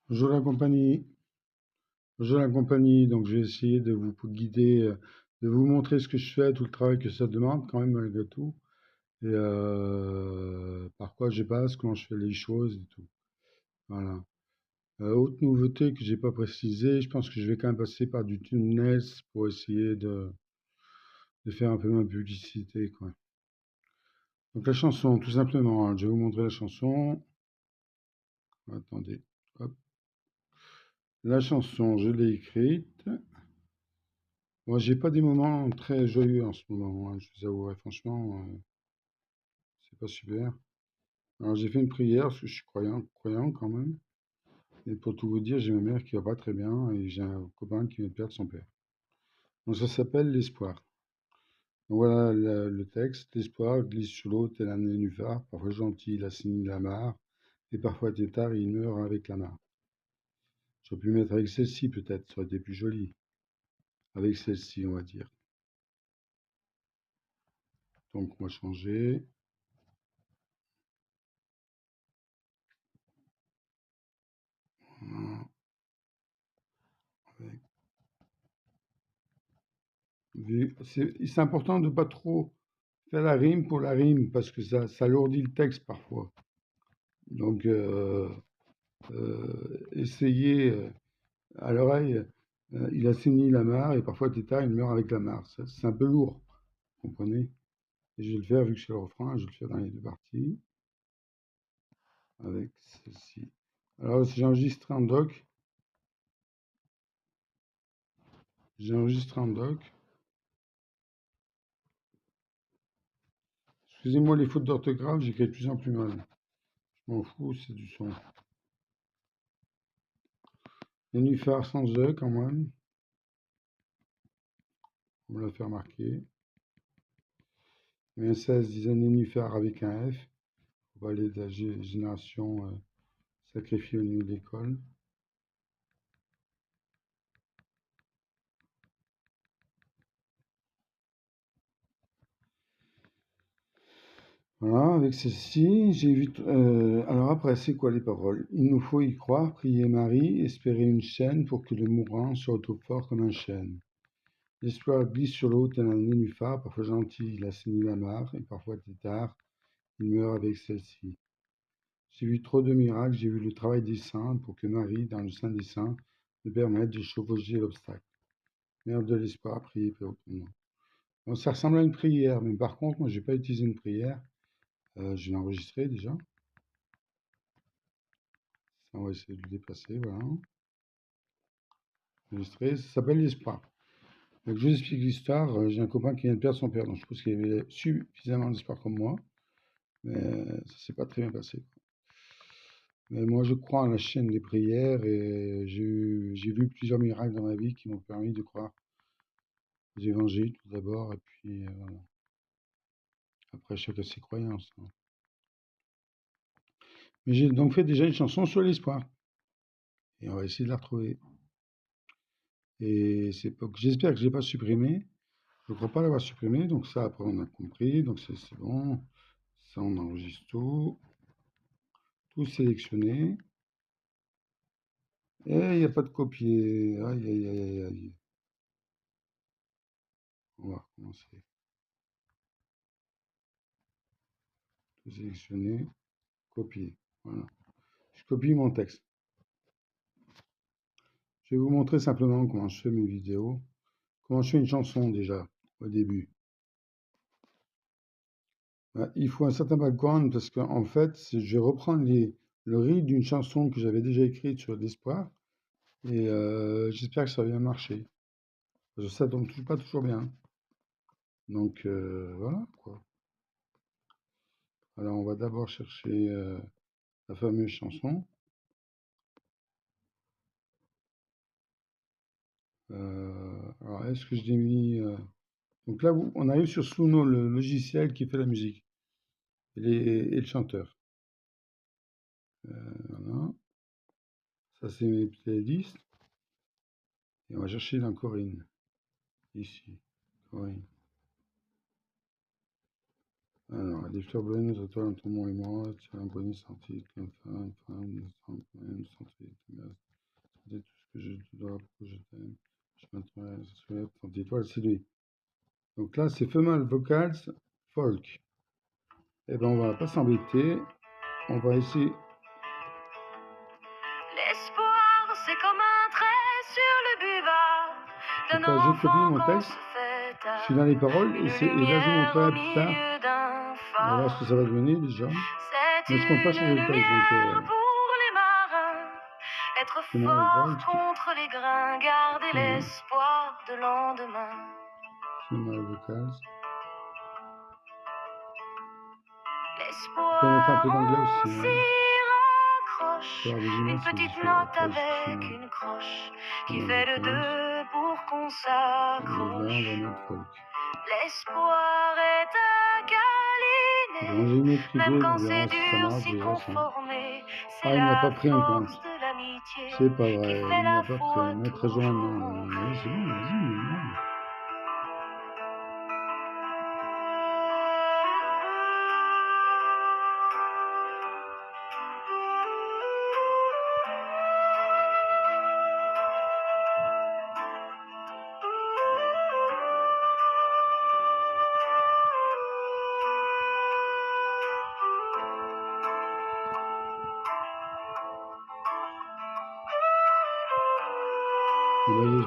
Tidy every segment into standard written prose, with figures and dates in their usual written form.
Bonjour la compagnie. Bonjour la compagnie. Donc, je vais essayer de vous guider, de vous montrer ce que je fais, tout le travail que ça demande quand même malgré tout, et par quoi je passe, comment je fais les choses et tout. Voilà. Autre nouveauté que j'ai pas précisé, je pense que je vais quand même passer par du Tunnels pour essayer de faire un peu ma publicité, quoi. Donc la chanson, tout simplement, hein, je vais vous montrer la chanson. Attendez. Hop. La chanson, je l'ai écrite. Moi, j'ai pas des moments très joyeux en ce moment, hein, je vous avouerai franchement, c'est pas super. Alors j'ai fait une prière parce que je suis croyant quand même. Et pour tout vous dire, j'ai ma mère qui va pas très bien et j'ai un copain qui vient de perdre son père. Donc ça s'appelle l'espoir. Donc voilà le texte. L'espoir glisse sur l'eau tel un nénuphar, parfois gentil, il assainit la mare, et parfois tétard, il meurt avec la mare. J'aurais pu mettre avec celle-ci peut-être, ça aurait été plus joli. Avec celle-ci, on va dire. Donc on va changer. Voilà, avec c'est important de pas trop faire la rime pour la rime parce que ça alourdit le texte parfois. Donc, essayez à l'oreille, il assainit la mare et parfois Tétard, il meurt avec la mare. C'est un peu lourd, vous comprenez? Et je vais le faire, vu que c'est le refrain, je vais le faire dans les deux parties avec celle-ci. Alors, j'ai enregistré en doc. J'ai enregistré en doc. Excusez-moi les fautes d'orthographe, j'écris de plus en plus mal. Je m'en fous, c'est du son. Nénuphar sans E quand même, on me l'a fait remarquer. Mais un 16 disait nénuphar avec un F. On va aller de la génération sacrifiée au niveau de l'école. Voilà, avec ceci, j'ai vu. Alors après, c'est quoi les paroles? Il nous faut y croire, prier Marie, espérer une chaîne pour que le mourant se retrouve fort comme un chêne. L'espoir glisse sur l'eau tel un nénuphar, parfois gentil, il assainit la mare, et parfois tétard, il meurt avec celle-ci. J'ai vu trop de miracles, j'ai vu le travail des saints pour que Marie, dans le sein des saints, me permette de chevaucher l'obstacle. Mère de l'espoir, priez pour nous. Bon, ça ressemble à une prière, mais par contre, moi, j'ai pas utilisé une prière. Je l'ai enregistré déjà. Ça, on va essayer de le déplacer, voilà. Enregistré, ça s'appelle l'espoir. Donc, je vous explique l'histoire. J'ai un copain qui vient de perdre son père, donc je pense qu'il avait suffisamment d'espoir comme moi, mais ça s'est pas très bien passé. Mais moi, je crois en la chaîne des prières et j'ai vu plusieurs miracles dans ma vie qui m'ont permis de croire aux évangiles tout d'abord, et puis voilà. Après, chacun ses croyances, hein. Mais j'ai donc fait déjà une chanson sur l'espoir, et on va essayer de la retrouver. Et j'espère que je l'ai pas supprimé. Je ne crois pas l'avoir supprimé, donc ça, après, on a compris, donc c'est bon. Ça, on enregistre tout sélectionné. Et il n'y a pas de copier. Aïe, aïe, aïe, aïe, aïe. On va recommencer. Tout sélectionner, copier. Voilà. Je copie mon texte. Je vais vous montrer simplement comment je fais mes vidéos. Comment je fais une chanson déjà, au début. Il faut un certain background parce qu'en fait, je vais reprendre le rythme d'une chanson que j'avais déjà écrite sur l'espoir. Et j'espère que ça va bien marcher. Parce que ça tombe pas toujours bien. Donc voilà quoi. Alors on va d'abord chercher la fameuse chanson. Alors est-ce que je l'ai mis donc là, on arrive sur Suno, le logiciel qui fait la musique et le chanteur. Voilà. Ça, c'est mes playlists. Et on va chercher dans Corinne. Ici. Corinne. Alors, des fleurs bleues, notre étoile entre moi et moi, tu as un bonnet sorti, comme femme, sans tout ce que je te dois pour que je t'aime. Je m'attendrai à ce que étoile, c'est lui. Donc là, c'est female vocals folk. Eh ben, on va pas s'embêter. On va essayer. L'espoir, c'est comme un trait sur le buvard. J'ai copié mon texte. Je suis dans les paroles et là, je vous montrerai plus tard. On va voir ce que ça va devenir déjà. Mais je compte pas changer le texte. Donc, pour les marins, être fort contre les grains, garder l'espoir de lendemain. Female vocals. L'espoir un peu d'anglais aussi. Raccroche une petite note avec une croche qui fait le deux pour qu'on s'accroche. L'espoir est un câlinet, même quand c'est dur, s'y conformer. Ah, il n'a pas pris en compte. C'est pas vrai, il n'a pas pris. On est très joint maintenant. C'est bon, vas-y.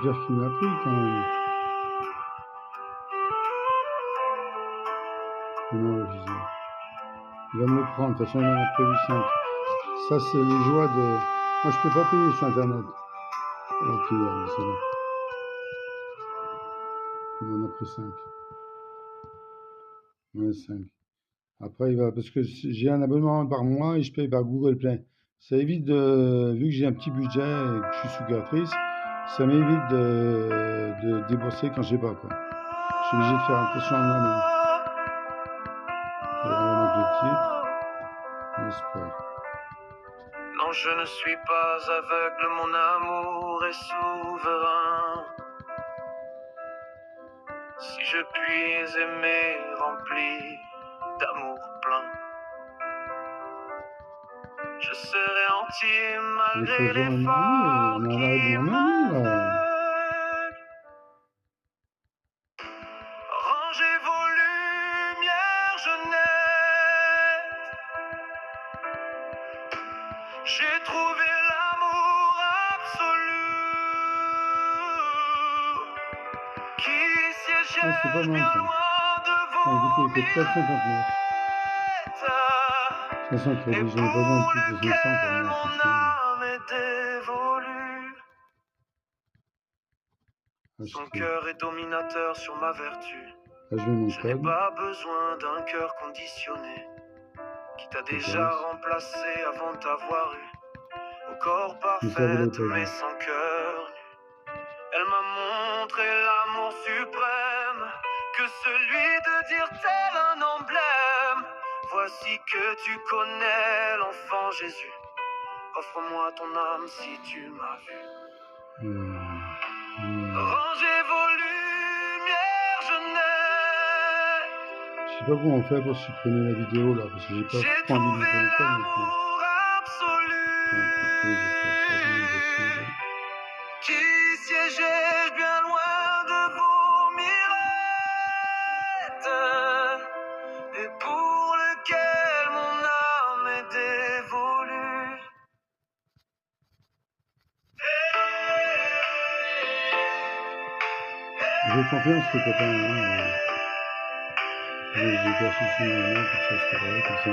J'espère qu'il m'a pris quand même. Non, il va me le prendre, de toute façon il en a prévu 5. Ça c'est les joies de... Moi je peux pas payer sur internet. Ok, c'est bon. Il en a pris 5. Ouais, 5. Après il va... Parce que j'ai un abonnement par mois et je paye par Google Play. Ça évite de... Vu que j'ai un petit budget et que je suis sous-créatrice, ça m'évite de débourser quand j'ai pas quoi. Je suis obligé de faire attention à moi-même. On va mettre le titre. L'espoir. Non, je ne suis pas aveugle, mon amour est souverain. Si je puis aimer rempli d'amour plein, je serai entier malgré l'effort qui m'aveugle. Rangez vos lumières, jeunesse. J'ai trouvé l'amour absolu qui siégeait bien loin de vos mirettes. Et pour lequel mon âme est dévolue. Son cœur est dominateur sur ma vertu. Je n'ai pas besoin d'un cœur conditionné qui t'a déjà remplacé avant de t'avoir eu. Au corps parfait, mais sans cœur nu. Elle m'a montré l'amour suprême, que celui de dire tel un emblème. Voici que tu connais l'enfant Jésus. Offre-moi ton âme si tu m'as vu. Rangez vos lumières, jeunesse. Je sais pas comment on fait pour supprimer la vidéo là, parce que j'ai pas envie de mettre ça non plus. Qui siégeait bien loin de vos mirettes, et pour lequel mon âme est dévolue. J'ai confiance que copain, j'ai perçu son moment, quelque chose qui est comme ça.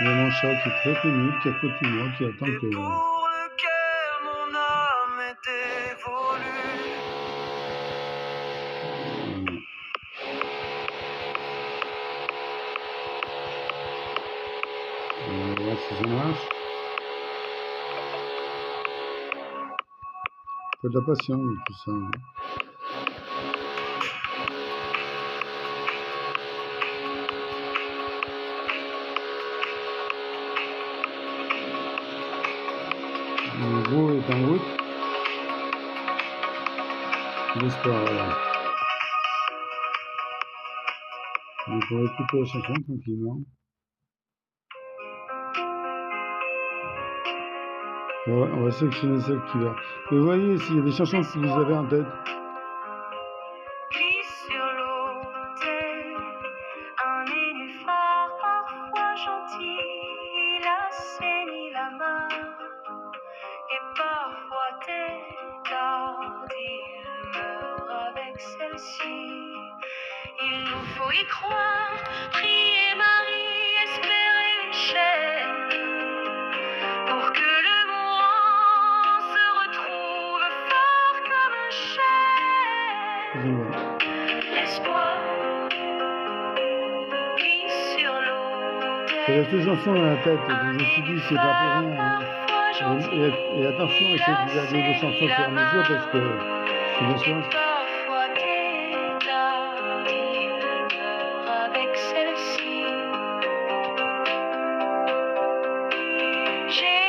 Il y a mon chat qui est très pénible, qui est à côté de moi, qui attend que... Pour lequel mon âme est dévolue. On va voir si ça marche. Faut de la patience, tout ça. Le gros est est en route. J'espère, voilà. Donc on va écouter la chanson tranquillement. On va sélectionner celle qui va. Mais vous voyez, s'il y a des chansons que vous avez en tête. Sur l'eau, un nénuphar parfois gentil, il assainit la main. Et parfois t'es tard, il meurt avec celle-ci. Il nous faut y croire, prier Marie, espérer cher, pour que le mourant se retrouve fort comme un chêne. L'espoir glisse sur l'eau. J'avais cette chanson dans la tête, donc je me suis dit c'est pas pour rien. Hein. Et attention, essayez de regarder vos chansons au fur et à mesure parce que c'est bien sûr. Avec celle-ci, j'ai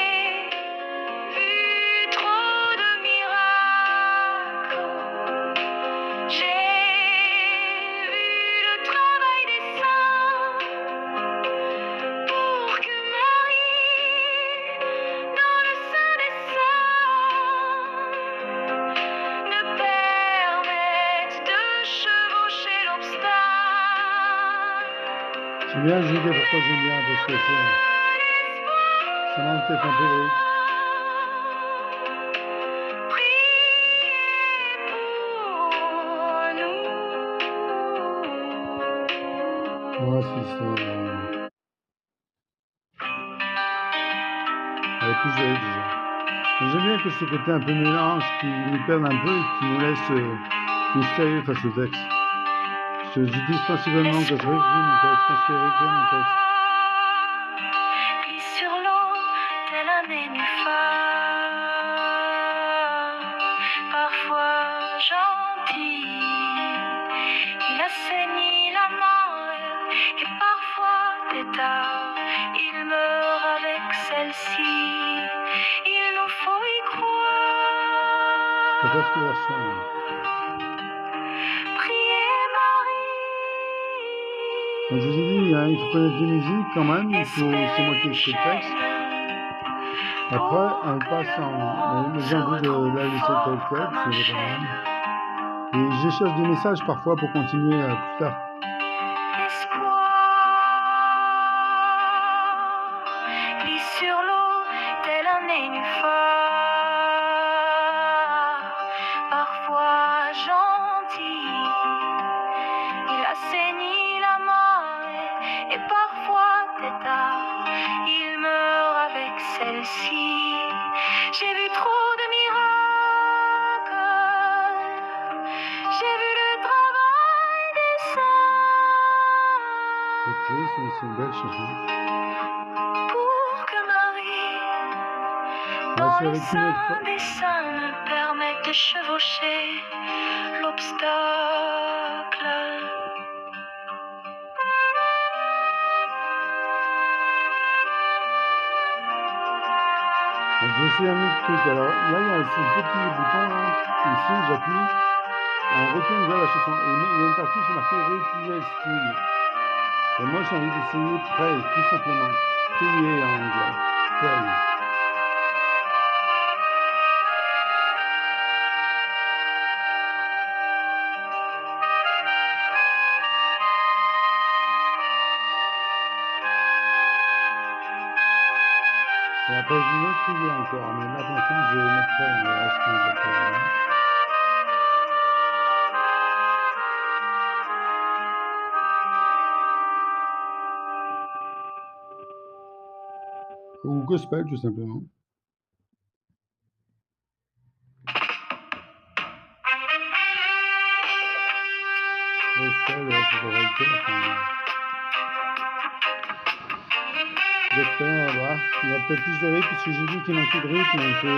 vu trop de miracles, j'ai vu le travail des saints pour que Marie, dans le sein des saints, ne permette de chevaucher l'obstacle. C'est bien, je sais pourquoi j'aime bien, parce que ça manque peut-être un peu de rythme. Ouais, si c'est... avec plus de rythme déjà. J'aime bien que ce côté un peu mélange qui nous perd un peu et qui nous laisse mystérieux face au texte. J'utilise principalement quand je réécris mon texte, quand je fais réécrire mon texte. Glisse sur l'eau, tel un nénuphar, parfois gentil. Il assainit la main et parfois têtard, il meurt avec celle-ci. Il nous faut y croire. C'est pas ce que version. Donc je vous ai dit, hein, il faut connaître des musiques quand même, c'est moi qui écris le texte. Après, on passe en... J'ai envie de la laisser telle quelle, c'est pas grave. Et je cherche des messages parfois pour continuer plus tard. Glisse sur l'eau, tel un nénuphar, parfois gentil. Il assainit la main et parfois têtard, il meurt avec celle-ci. J'ai vu trop de miracles, j'ai vu le travail des saints. Ok, c'est une belle chanson. Pour que Marie, dans le sein des saints, me permette de chevaucher l'obstacle. J'ai essayé un autre truc. Alors là, il y a ce petit bouton là, ici, j'appuie, on retourne vers la chanson. Et il y a une partie, c'est marqué réutiliser le style. Et moi, j'ai envie d'essayer pray, tout simplement. Prier en anglais. Pray. Et après, je vais prier encore, mais là, pour l'instant, je vais mettre pray, on verra ce qu'on va faire. Ou gospel, tout simplement. Gospel, c'est pour réalité. Gospel, on va voir. Il y a peut-être plus de rythme, parce que j'ai dit qu'il manquait de rythme, un peu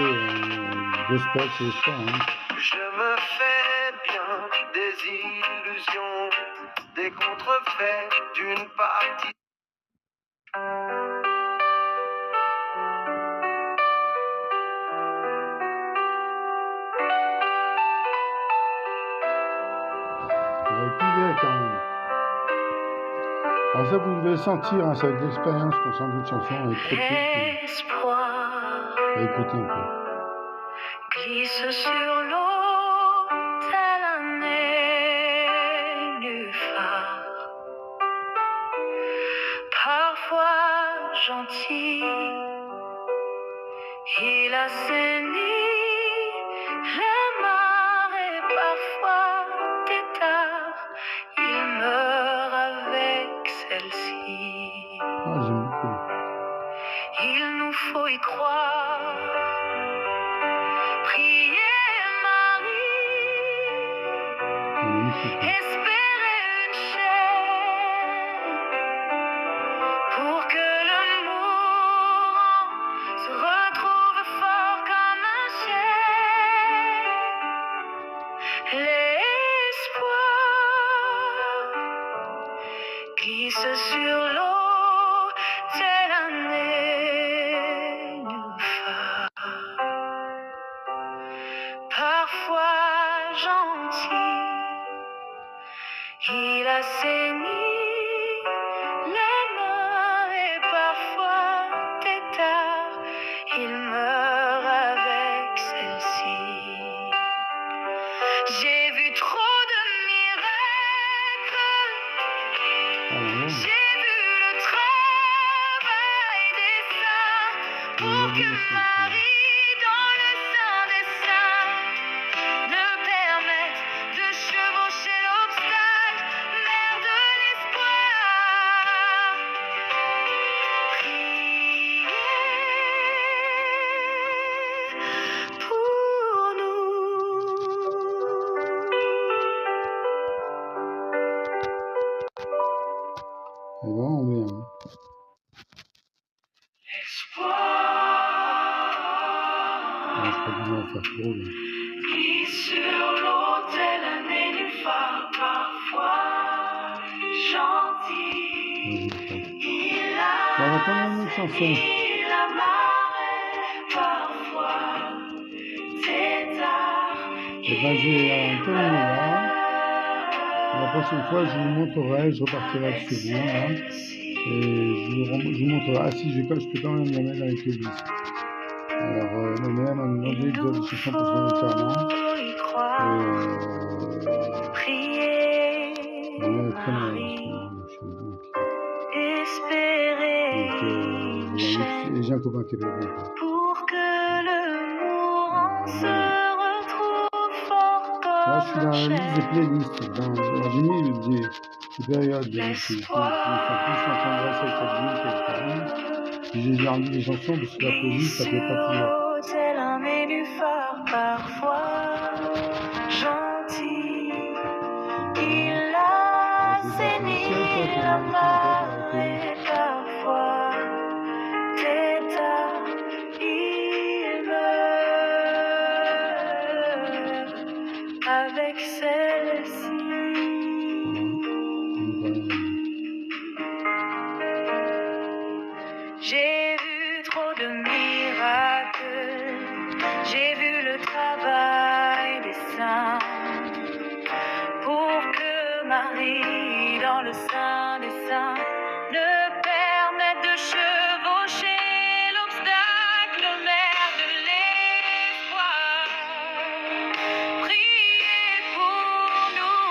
gospel, c'est ça. Hein. Je me fais bien des illusions, des contrefaits d'une partie. quand même. Alors ça, vous devez sentir, hein, ça va être l'expérience qu'on sent d'une chanson avec trop de écoutez un peu. Glisse sur l'eau, tel un nénuphar. Parfois gentil, il assainit les marées, parfois tétard, il meurt avec celle-ci. Il nous faut y croire, prier Marie, espérer une chaîne pour que le mourant se retrouve fort comme un chêne. L'espoir glisse sur l'eau, tel un nénuphar. Parfois gentil, il assainit les marées, parfois tétard, il meurt avec celle-ci. J'ai vu trop de miracles, j'ai vu le travail des saints pour que Marie, dans le sein des saints, ne permette de chevaucher l'obstacle, mère de l'espoir. Priez pour nous. C'est vraiment bien. Je crois qu'ils vont faire trop. Glisse sur l'eau, tel un nénuphar, parfois gentil. On va quand même une chanson. La marée, parfois tétard. Et ben je vais terminer là. La prochaine fois, je vous montrerai, je repartirai chez vous. Là. Et je vous montrerai. Ah si, je peux quand même la mettre avec l'église. Alors, ma mère m'a demandé de faire des chansons pour son enterrement. Ma mère est très malade. Et j'ai un copain qui est venu. Pour que le mourant se retrouve fort comme là, je suis dans la liste des playlists. Alors, j'ai mis des périodes de musique. Je me sens plus en tendresse avec cette ville que j'ai mis des chansons parce que la playlist, ça fait pas toujours. C'est un nénuphar parfois gentil. Il assainit la marée, parfois tétard, il meurt avec celle-ci. J'ai vu trop de miracles, j'ai vu le travail des saints pour que Marie, dans le sein des saints, ne permette de chevaucher l'obstacle, mère de l'espoir. Priez pour nous.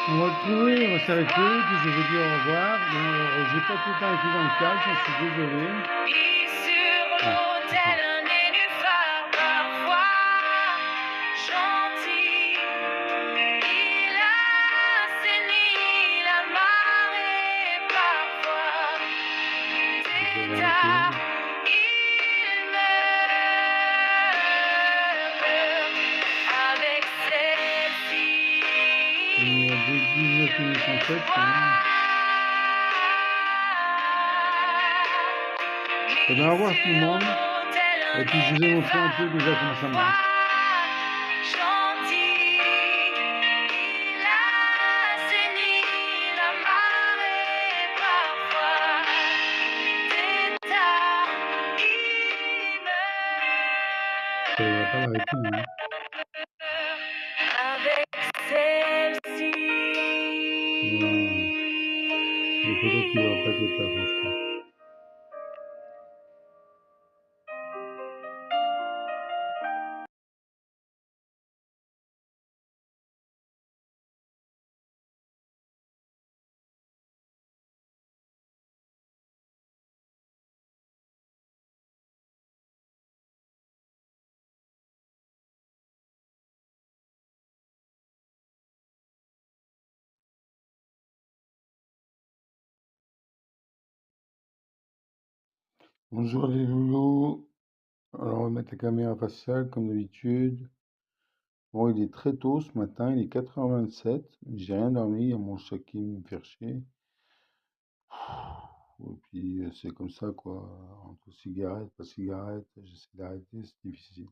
On va le trouver, on va s'arrêter, puis je vais vous dire au revoir. J'ai pas tout le temps été dans le cadre, j'en suis désolé. Glisse sur l'eau, tel un nénuphar, parfois gentil. Il assainit la marée, parfois tétard. Il meurt avec celle-ci. Il y a 1907 quand même. Et bien, au revoir tout le monde. Et puis, je vous ai montré un peu déjà comment ça marche. Ça ne va pas l'arrêter, hein. Avec celle-ci. photo qui va pas être là, franchement. Bonjour les loulous. Alors on va mettre la caméra faciale comme d'habitude. Bon, il est très tôt ce matin, il est 4h27. J'ai rien dormi, il y a mon chat qui me fait chier. Et puis c'est comme ça quoi. Entre cigarette, pas cigarette, j'essaie d'arrêter, c'est difficile.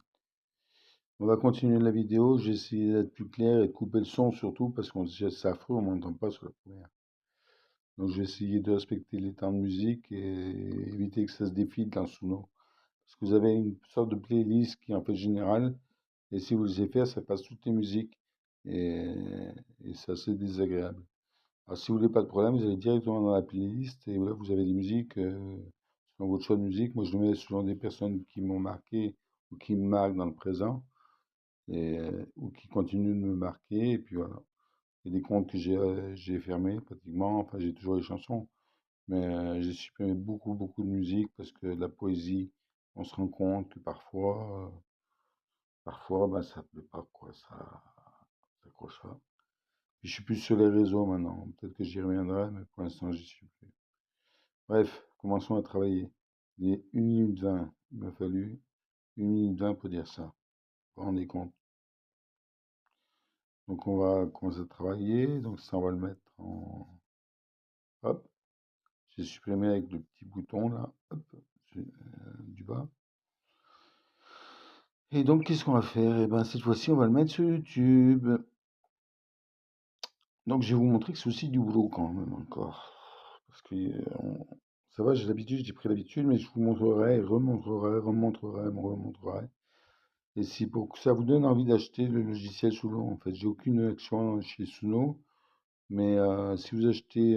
On va continuer la vidéo, j'ai essayé d'être plus clair et de couper le son surtout parce que c'est affreux, on m'entend pas sur la première. Donc j'ai essayé de respecter les temps de musique et éviter que ça se défile dans Suno. Parce que vous avez une sorte de playlist qui est en fait générale, et si vous le laissez faire, ça passe toutes les musiques, et, et c'est assez désagréable. Alors si vous voulez pas de problème, vous allez directement dans la playlist, et là vous avez des musiques, selon votre choix de musique. Moi je le mets selon des personnes qui m'ont marqué, ou qui me marquent dans le présent, ou qui continuent de me marquer, et puis voilà. Il y a des comptes que j'ai fermés pratiquement, enfin j'ai toujours les chansons, mais j'ai supprimé beaucoup de musique parce que la poésie, on se rend compte que parfois bah, ça plaît pas, quoi, ça accroche pas. Puis je suis plus sur les réseaux maintenant, peut-être que j'y reviendrai, mais pour l'instant j'y suis plus. Bref, commençons à travailler. Il est 1 minute 20, il m'a fallu 1 minute 20 pour dire ça. Vous vous rendez compte? Donc on va commencer à travailler, donc ça on va le mettre en... Hop, j'ai supprimé avec le petit bouton là, hop, du bas. Et donc, qu'est-ce qu'on va faire? Et ben, cette fois-ci, on va le mettre sur YouTube. Donc, je vais vous montrer que c'est aussi du boulot quand même encore. Parce que ça va, j'ai l'habitude, j'ai pris l'habitude, mais je vous montrerai, remontrerai. Et si pour que ça vous donne envie d'acheter le logiciel Suno, en fait, j'ai aucune action chez Suno, mais si vous achetez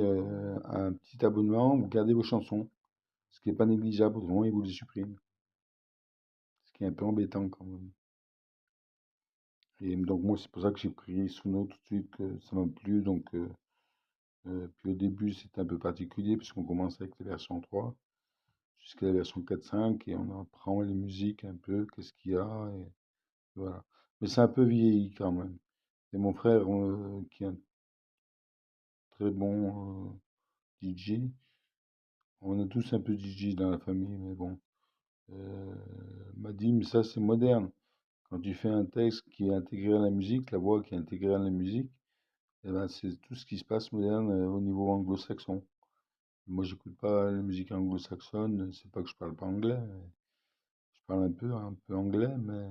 un petit abonnement, vous gardez vos chansons, ce qui n'est pas négligeable, autrement ils vous les suppriment, ce qui est un peu embêtant quand même. Et donc moi, c'est pour ça que j'ai pris Suno tout de suite, que ça m'a plu. Donc, puis au début, c'était un peu particulier, puisqu'on commence avec la version 3 jusqu'à la version 4.5, et on apprend les musiques un peu, qu'est-ce qu'il y a, et voilà. Mais c'est un peu vieilli quand même. Et mon frère, qui est un très bon DJ, on est tous un peu DJ dans la famille, mais bon, euh, m'a dit, mais ça c'est moderne. Quand tu fais un texte qui est intégré à la musique, la voix qui est intégrée à la musique, eh ben, c'est tout ce qui se passe moderne au niveau anglo-saxon. Moi, j'écoute pas la musique anglo-saxonne, c'est pas que je parle pas anglais, je parle un peu anglais, mais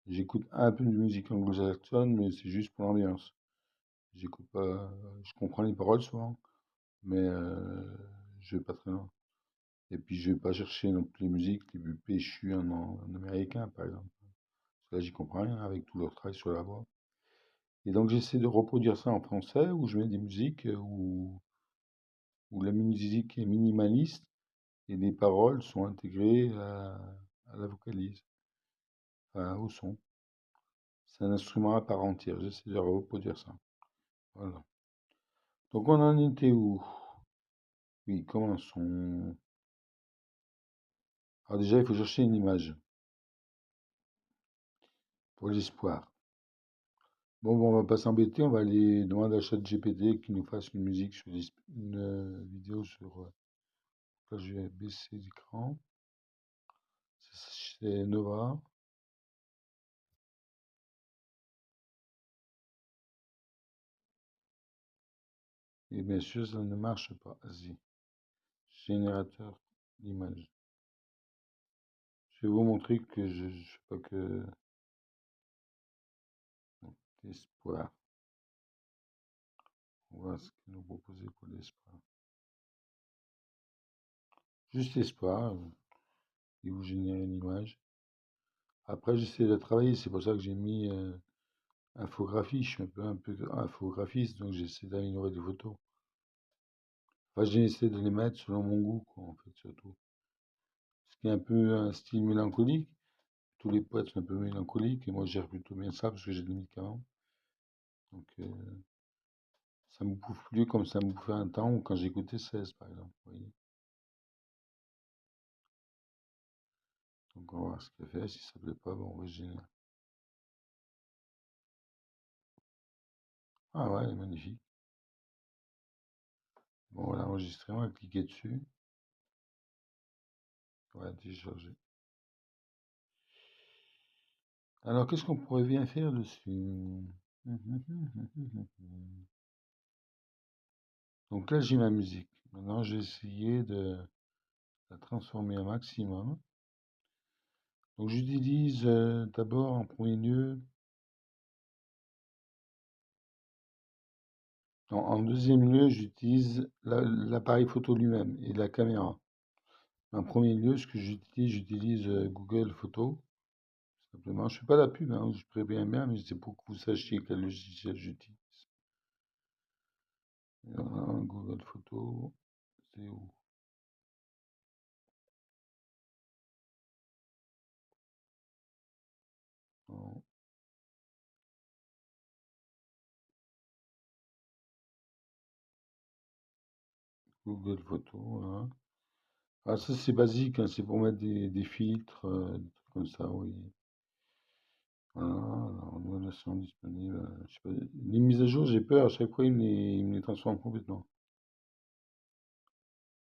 j'écoute un peu de musique anglo-saxonne, mais c'est juste pour l'ambiance. J'écoute pas, je comprends les paroles souvent, mais je vais pas très loin. Et puis, je vais pas chercher non plus les musiques les plus péchues en américain, par exemple. Parce que là, j'y comprends rien avec tout leur travail sur la voix. Et donc, j'essaie de reproduire ça en français, où je mets des musiques où la musique est minimaliste et les paroles sont intégrées à la vocalise, au son. C'est un instrument à part entière. J'essaie de reproduire ça. Voilà. Donc on en était où? Oui, commençons. Alors déjà, il faut chercher une image pour l'espoir. Bon, on va pas s'embêter, on va aller demander à ChatGPT qui nous fasse une musique sur une vidéo sur. Là, je vais baisser l'écran. C'est Nova. Et bien sûr, ça ne marche pas. Vas-y. Générateur d'image. Je vais vous montrer que je ne fais pas que l'espoir. On va voir ce qu'il nous proposait pour l'espoir. Juste l'espoir, il vous génère une image. Après, j'essaie de travailler, c'est pour ça que j'ai mis infographie. Je suis un peu infographiste, donc j'essaie d'améliorer des photos. Enfin, j'ai essayé de les mettre selon mon goût, quoi, en fait, surtout. Ce qui est un peu un style mélancolique. Tous les poètes sont un peu mélancoliques, et moi, je gère plutôt bien ça parce que j'ai des médicaments. Donc, ça me bouffe plus comme ça me bouffait un temps ou quand j'écoutais 16, par exemple. Vous voyez. Donc, on va voir ce qu'elle fait. Si ça plaît pas, bon, on va gérer. Ah ouais, elle est magnifique. Bon, voilà, enregistré, on va cliquer dessus. On va télécharger. Alors, qu'est-ce qu'on pourrait bien faire dessus? Donc là, j'ai ma musique. Maintenant, j'ai essayé de la transformer un maximum. Donc, j'utilise d'abord, en premier lieu, en deuxième lieu, j'utilise l'appareil photo lui-même et la caméra. En premier lieu, ce que j'utilise Google Photos. Simplement, je ne fais pas la pub, hein, je préviens bien, mais c'est pour que vous sachiez quel logiciel j'utilise. Voilà, Google Photos, c'est où? Non, Google Photos, voilà. Ah, ça c'est basique, hein, c'est pour mettre des filtres, des trucs comme ça, oui. Voilà, alors, nouvelle version disponible. Je sais pas, les mises à jour, j'ai peur, à chaque fois il me les transforme complètement.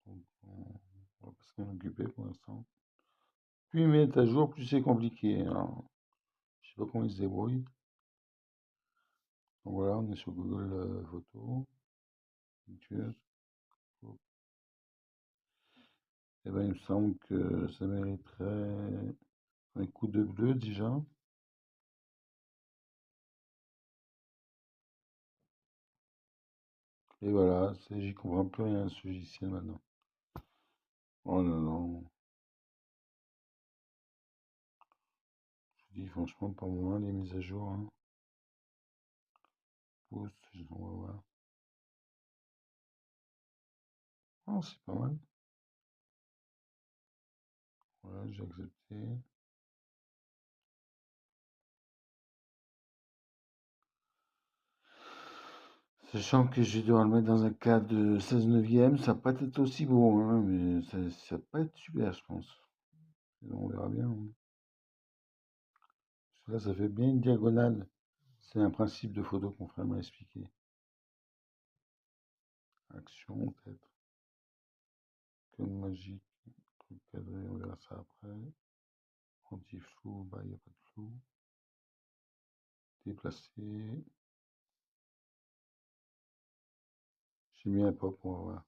Donc, on va pas s'en occuper pour l'instant. Plus ils mettent à jour, plus c'est compliqué. Alors, je sais pas comment ils se débrouillent. Donc voilà, on est sur Google Photos, Pictures. Et ben, il me semble que ça mériterait un coup de bleu déjà. Et voilà, j'y comprends plus rien à ce logiciel maintenant. Oh non, non. Je dis franchement, pas moins les mises à jour. Hein. Post, on va voir. Oh, c'est pas mal. Voilà, j'ai accepté. Sachant que je dois le mettre dans un cadre de 16 neuvième, ça va pas être aussi beau, hein, mais ça va pas être super, je pense. On verra bien. Hein. Parce que là, ça fait bien une diagonale. C'est un principe de photo qu'on ferait mal expliquer. Action, peut-être. Comme magique. Truc cadré, on verra ça après. Anti-flou, bah, il n'y a pas de flou. Déplacer. J'ai mis un pop, on va voir.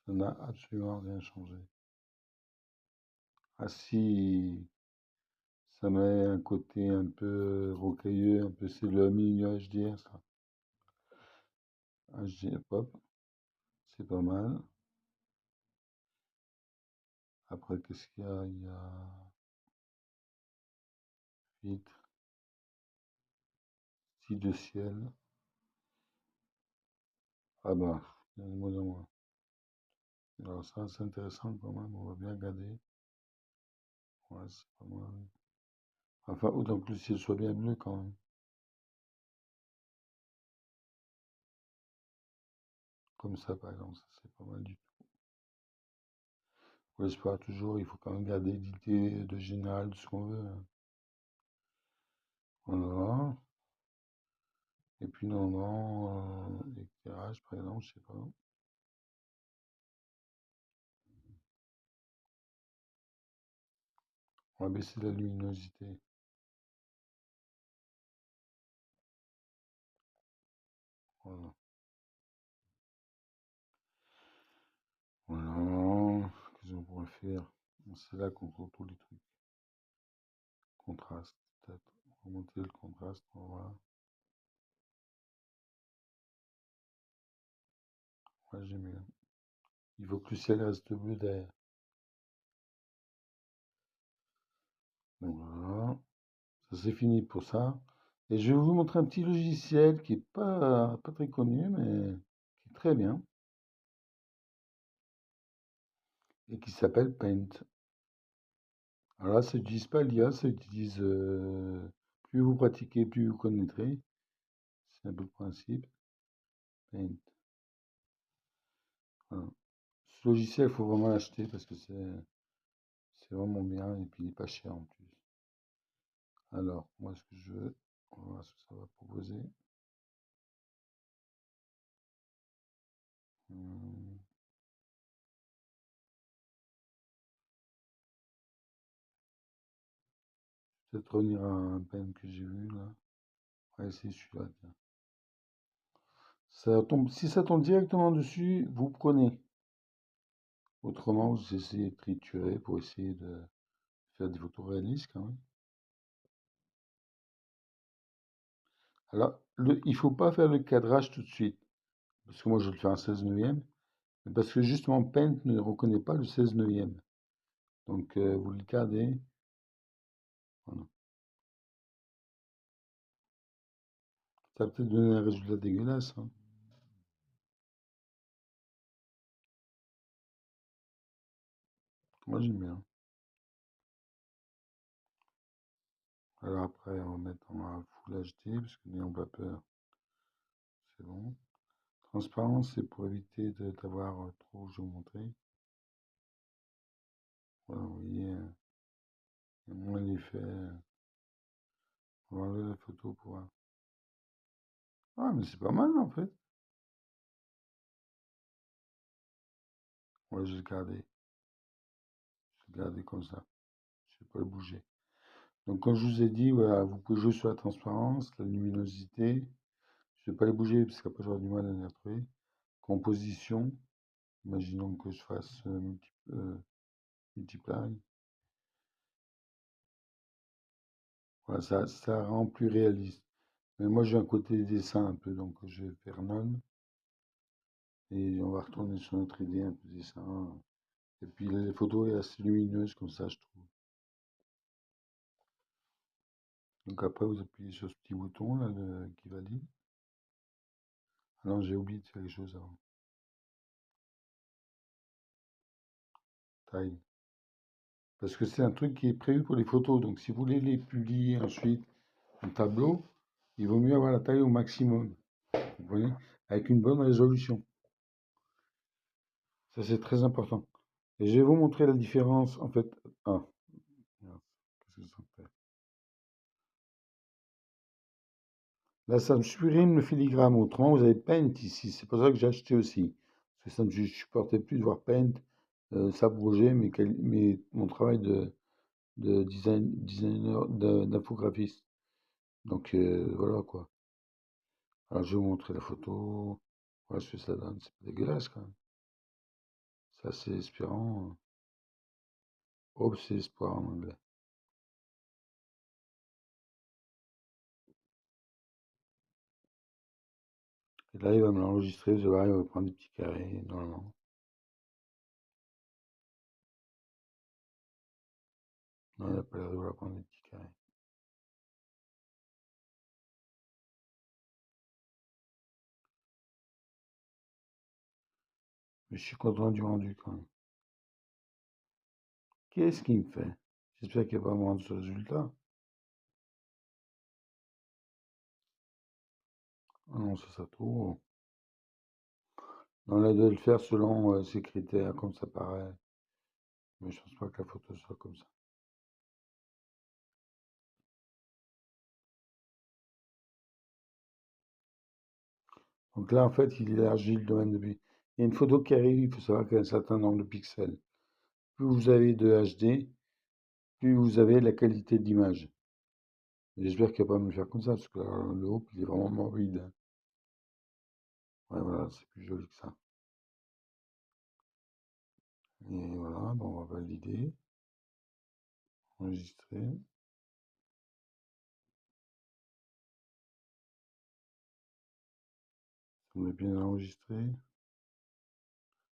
Ça n'a absolument rien changé. Ah si, ça met un côté un peu rocailleux, un peu, c'est le milieu HDR, ça. HDR pop, c'est pas mal. Après, qu'est-ce qu'il y a? Il y a filtre, style de ciel. Ah bah, il y a de moins en moins. Alors ça, c'est intéressant quand même, on va bien regarder. Ouais, c'est pas mal. Enfin, autant que le ciel soit bien bleu quand même. Comme ça, par exemple, ça c'est pas mal du tout. Pour l'espoir, toujours, il faut quand même garder l'idée de général de ce qu'on veut. Hein. Voilà. Et puis, non, non, éclairage, par exemple, je sais pas. On va baisser la luminosité. Voilà. Voilà. Qu'est-ce qu'on pourrait faire? C'est là qu'on trouve tous les trucs. Contraste, peut-être. Remonter le contraste, on va voir. Ouais, j'aime bien. Il faut que le ciel reste bleu derrière. Donc voilà. Ça c'est fini pour ça. Et je vais vous montrer un petit logiciel qui est pas très connu, mais qui est très bien, et qui s'appelle Paint. Alors là, ça n'utilise pas l'IA, ça utilise plus vous pratiquez, plus vous connaîtrez. C'est un peu le principe. Paint. Voilà. Ce logiciel, il faut vraiment l'acheter parce que c'est vraiment bien et puis il n'est pas cher en plus. Alors, moi, ce que je veux, on va voir ce que ça va proposer. Hum, Peut-être revenir à un pen que j'ai vu là. On va essayer celui-là, tiens. Ça tombe, si ça tombe directement dessus, vous prenez. Autrement, vous essayez de triturer pour essayer de faire des photos réalistes quand même. Alors, il ne faut pas faire le cadrage tout de suite. Parce que moi, je le fais en 16 neuvième. Parce que justement, Paint ne reconnaît pas le 16 neuvième. Donc, vous le gardez. Voilà. Ça va peut-être donner un résultat dégueulasse, hein. Moi, j'aime bien. Alors après, on va mettre en Full HD, parce que n'ayons pas peur. C'est bon. Transparence, c'est pour éviter d'avoir trop, je vais vous montrer. Voilà, vous voyez, il y a moins l'effet. On va enlever la photo pour voir. Ah, mais c'est pas mal en fait. Ouais, je vais le garder. Je vais le garder comme ça. Je ne vais pas le bouger. Donc, comme je vous ai dit, voilà, vous pouvez jouer sur la transparence, la luminosité. Je ne vais pas les bouger parce qu'après j'aurai du mal à les retrouver. Composition. Imaginons que je fasse multiply. Voilà, ça rend plus réaliste. Mais moi, j'ai un côté dessin un peu, donc je vais faire none. Et on va retourner sur notre idée un peu dessin. Et puis les photos est assez lumineuse comme ça, je trouve. Donc après, vous appuyez sur ce petit bouton là qui valide. Ah non, j'ai oublié de faire les choses avant. Taille. Parce que c'est un truc qui est prévu pour les photos. Donc si vous voulez les publier ensuite en tableau, il vaut mieux avoir la taille au maximum. Vous voyez, avec une bonne résolution. Ça, c'est très important. Et je vais vous montrer la différence, en fait. Ah, merde, qu'est-ce que ça fait? Là, ça me supprime le filigrane. Autrement, vous avez Paint ici. C'est pour ça que j'ai acheté aussi. Parce que ça ne me supportait plus de voir Paint s'abroger mon travail de designer, d'infographiste. Donc, voilà quoi. Alors, je vais vous montrer la photo. Voilà ce que ça donne. C'est pas dégueulasse quand même. C'est assez inspirant. Hope, c'est espoir en anglais. Et là, il va me l'enregistrer. Vous allez voir, il va prendre des petits carrés, normalement. Non, il n'a pas l'air de vouloir prendre des petits carrés. Mais je suis content du rendu quand même. Qu'est-ce qu'il me fait? J'espère qu'il va pas me rendre ce résultat. Ah non, ça trop. On a de le faire selon ses critères, comme ça paraît. Mais je pense pas que la photo soit comme ça. Donc là, en fait, il élargit le domaine de but. Il y a une photo qui arrive, il faut savoir qu'il y a un certain nombre de pixels. Plus vous avez de HD, plus vous avez la qualité de l'image. J'espère qu'il va pas me le faire comme ça, parce que là, le haut, il est vraiment morbide, hein. Ouais, voilà, c'est plus joli que ça. Et voilà, bon, on va valider, enregistrer. On est bien enregistré.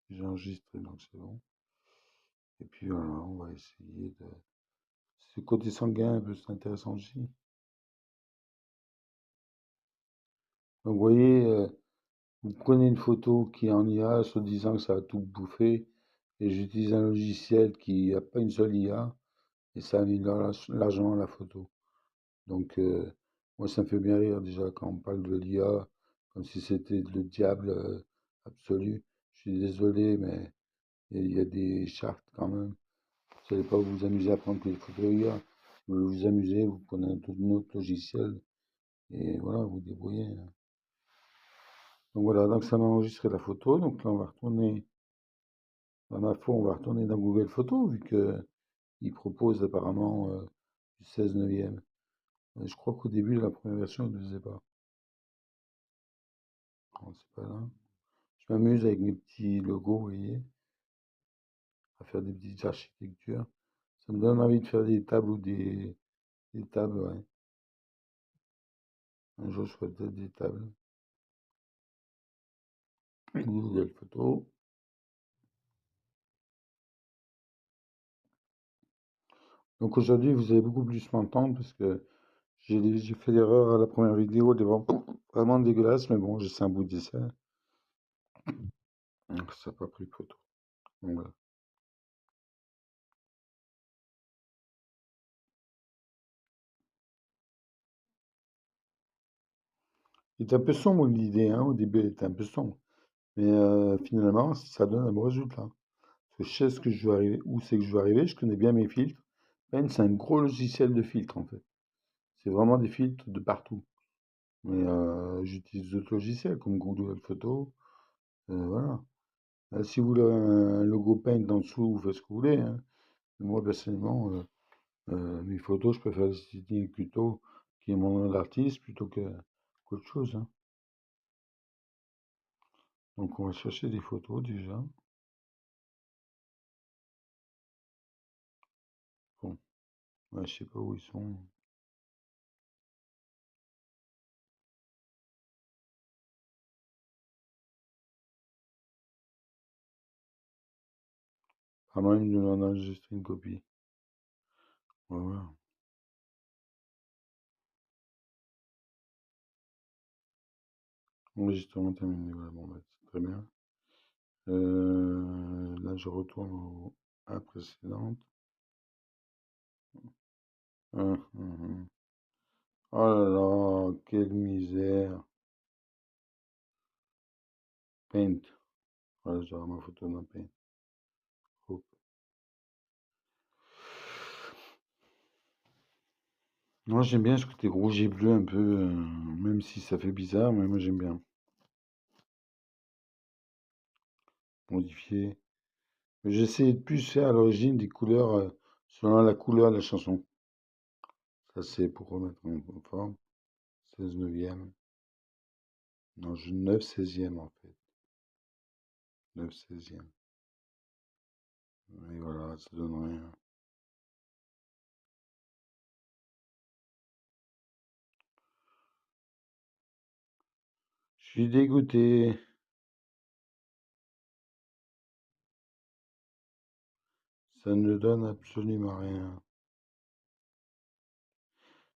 J'ai enregistré, donc c'est bon. Et puis voilà, on va essayer de... Ce côté sanguin, un peu, c'est intéressant aussi. Donc vous voyez, vous prenez une photo qui est en IA, se disant que ça va tout bouffer, et j'utilise un logiciel qui n'a pas une seule IA, et ça améliore largement la photo. Donc moi ça me fait bien rire déjà quand on parle de l'IA, comme si c'était le diable absolu. Je suis désolé, mais il y a des chartes quand même. Vous n'allez pas vous amuser à prendre que des photos IA. Si vous voulez vous amuser, vous prenez un autre logiciel, et voilà, vous débrouillez, hein. Donc voilà, donc ça m'a enregistré la photo. Donc là, on va retourner, à ma foi, on va retourner dans Google Photos, vu que il propose apparemment du 16 neuvième. Je crois qu'au début, la première version, il ne le faisait pas. Bon, c'est pas là. Je m'amuse avec mes petits logos, vous voyez, à faire des petites architectures. Ça me donne envie de faire des tables ou des tables, ouais. Un jour, je ferai peut-être des tables. Google Photos. Donc aujourd'hui, vous allez beaucoup plus m'entendre parce que j'ai fait l'erreur à la première vidéo, elle est vraiment dégueulasse, mais bon, j'ai fait un bout d'essai. Donc ça n'a pas pris de photo. Donc voilà. Il est un peu sombre l'idée, hein, au début elle était un peu sombre. Mais finalement, ça donne un bon résultat. Parce que je sais ce que je dois arriver, où c'est que je dois arriver, je connais bien mes filtres. Pen, c'est un gros logiciel de filtre en fait. C'est vraiment des filtres de partout. Mais j'utilise d'autres logiciels comme Google Photos. Voilà. Si vous voulez un logo Paint en dessous, vous faites ce que vous voulez, hein. Moi personnellement, mes photos, je préfère utiliser plutôt qui est mon nom d'artiste plutôt qu'autre chose, hein. Donc on va chercher des photos déjà. Bon, ouais, je sais pas où ils sont. Ah non, il me demande d'enregistrer une copie. Ouais, ouais. Enregistrement terminé, voilà, bon, bah, c'est très bien. Là, je retourne à la précédente. Hum. Oh là là, quelle misère. Paint. Voilà, j'aurai ma photo dans Paint. Hop. Moi, j'aime bien ce côté rouge et bleu un peu, même si ça fait bizarre, mais moi j'aime bien. Modifier. J'essaie de plus faire à l'origine des couleurs selon la couleur de la chanson. Ça, c'est pour remettre en forme. 16 neuvième. Non, 9 16e en fait. 9 16e. Et voilà, ça donne rien. Je suis dégoûté. Ça ne donne absolument rien.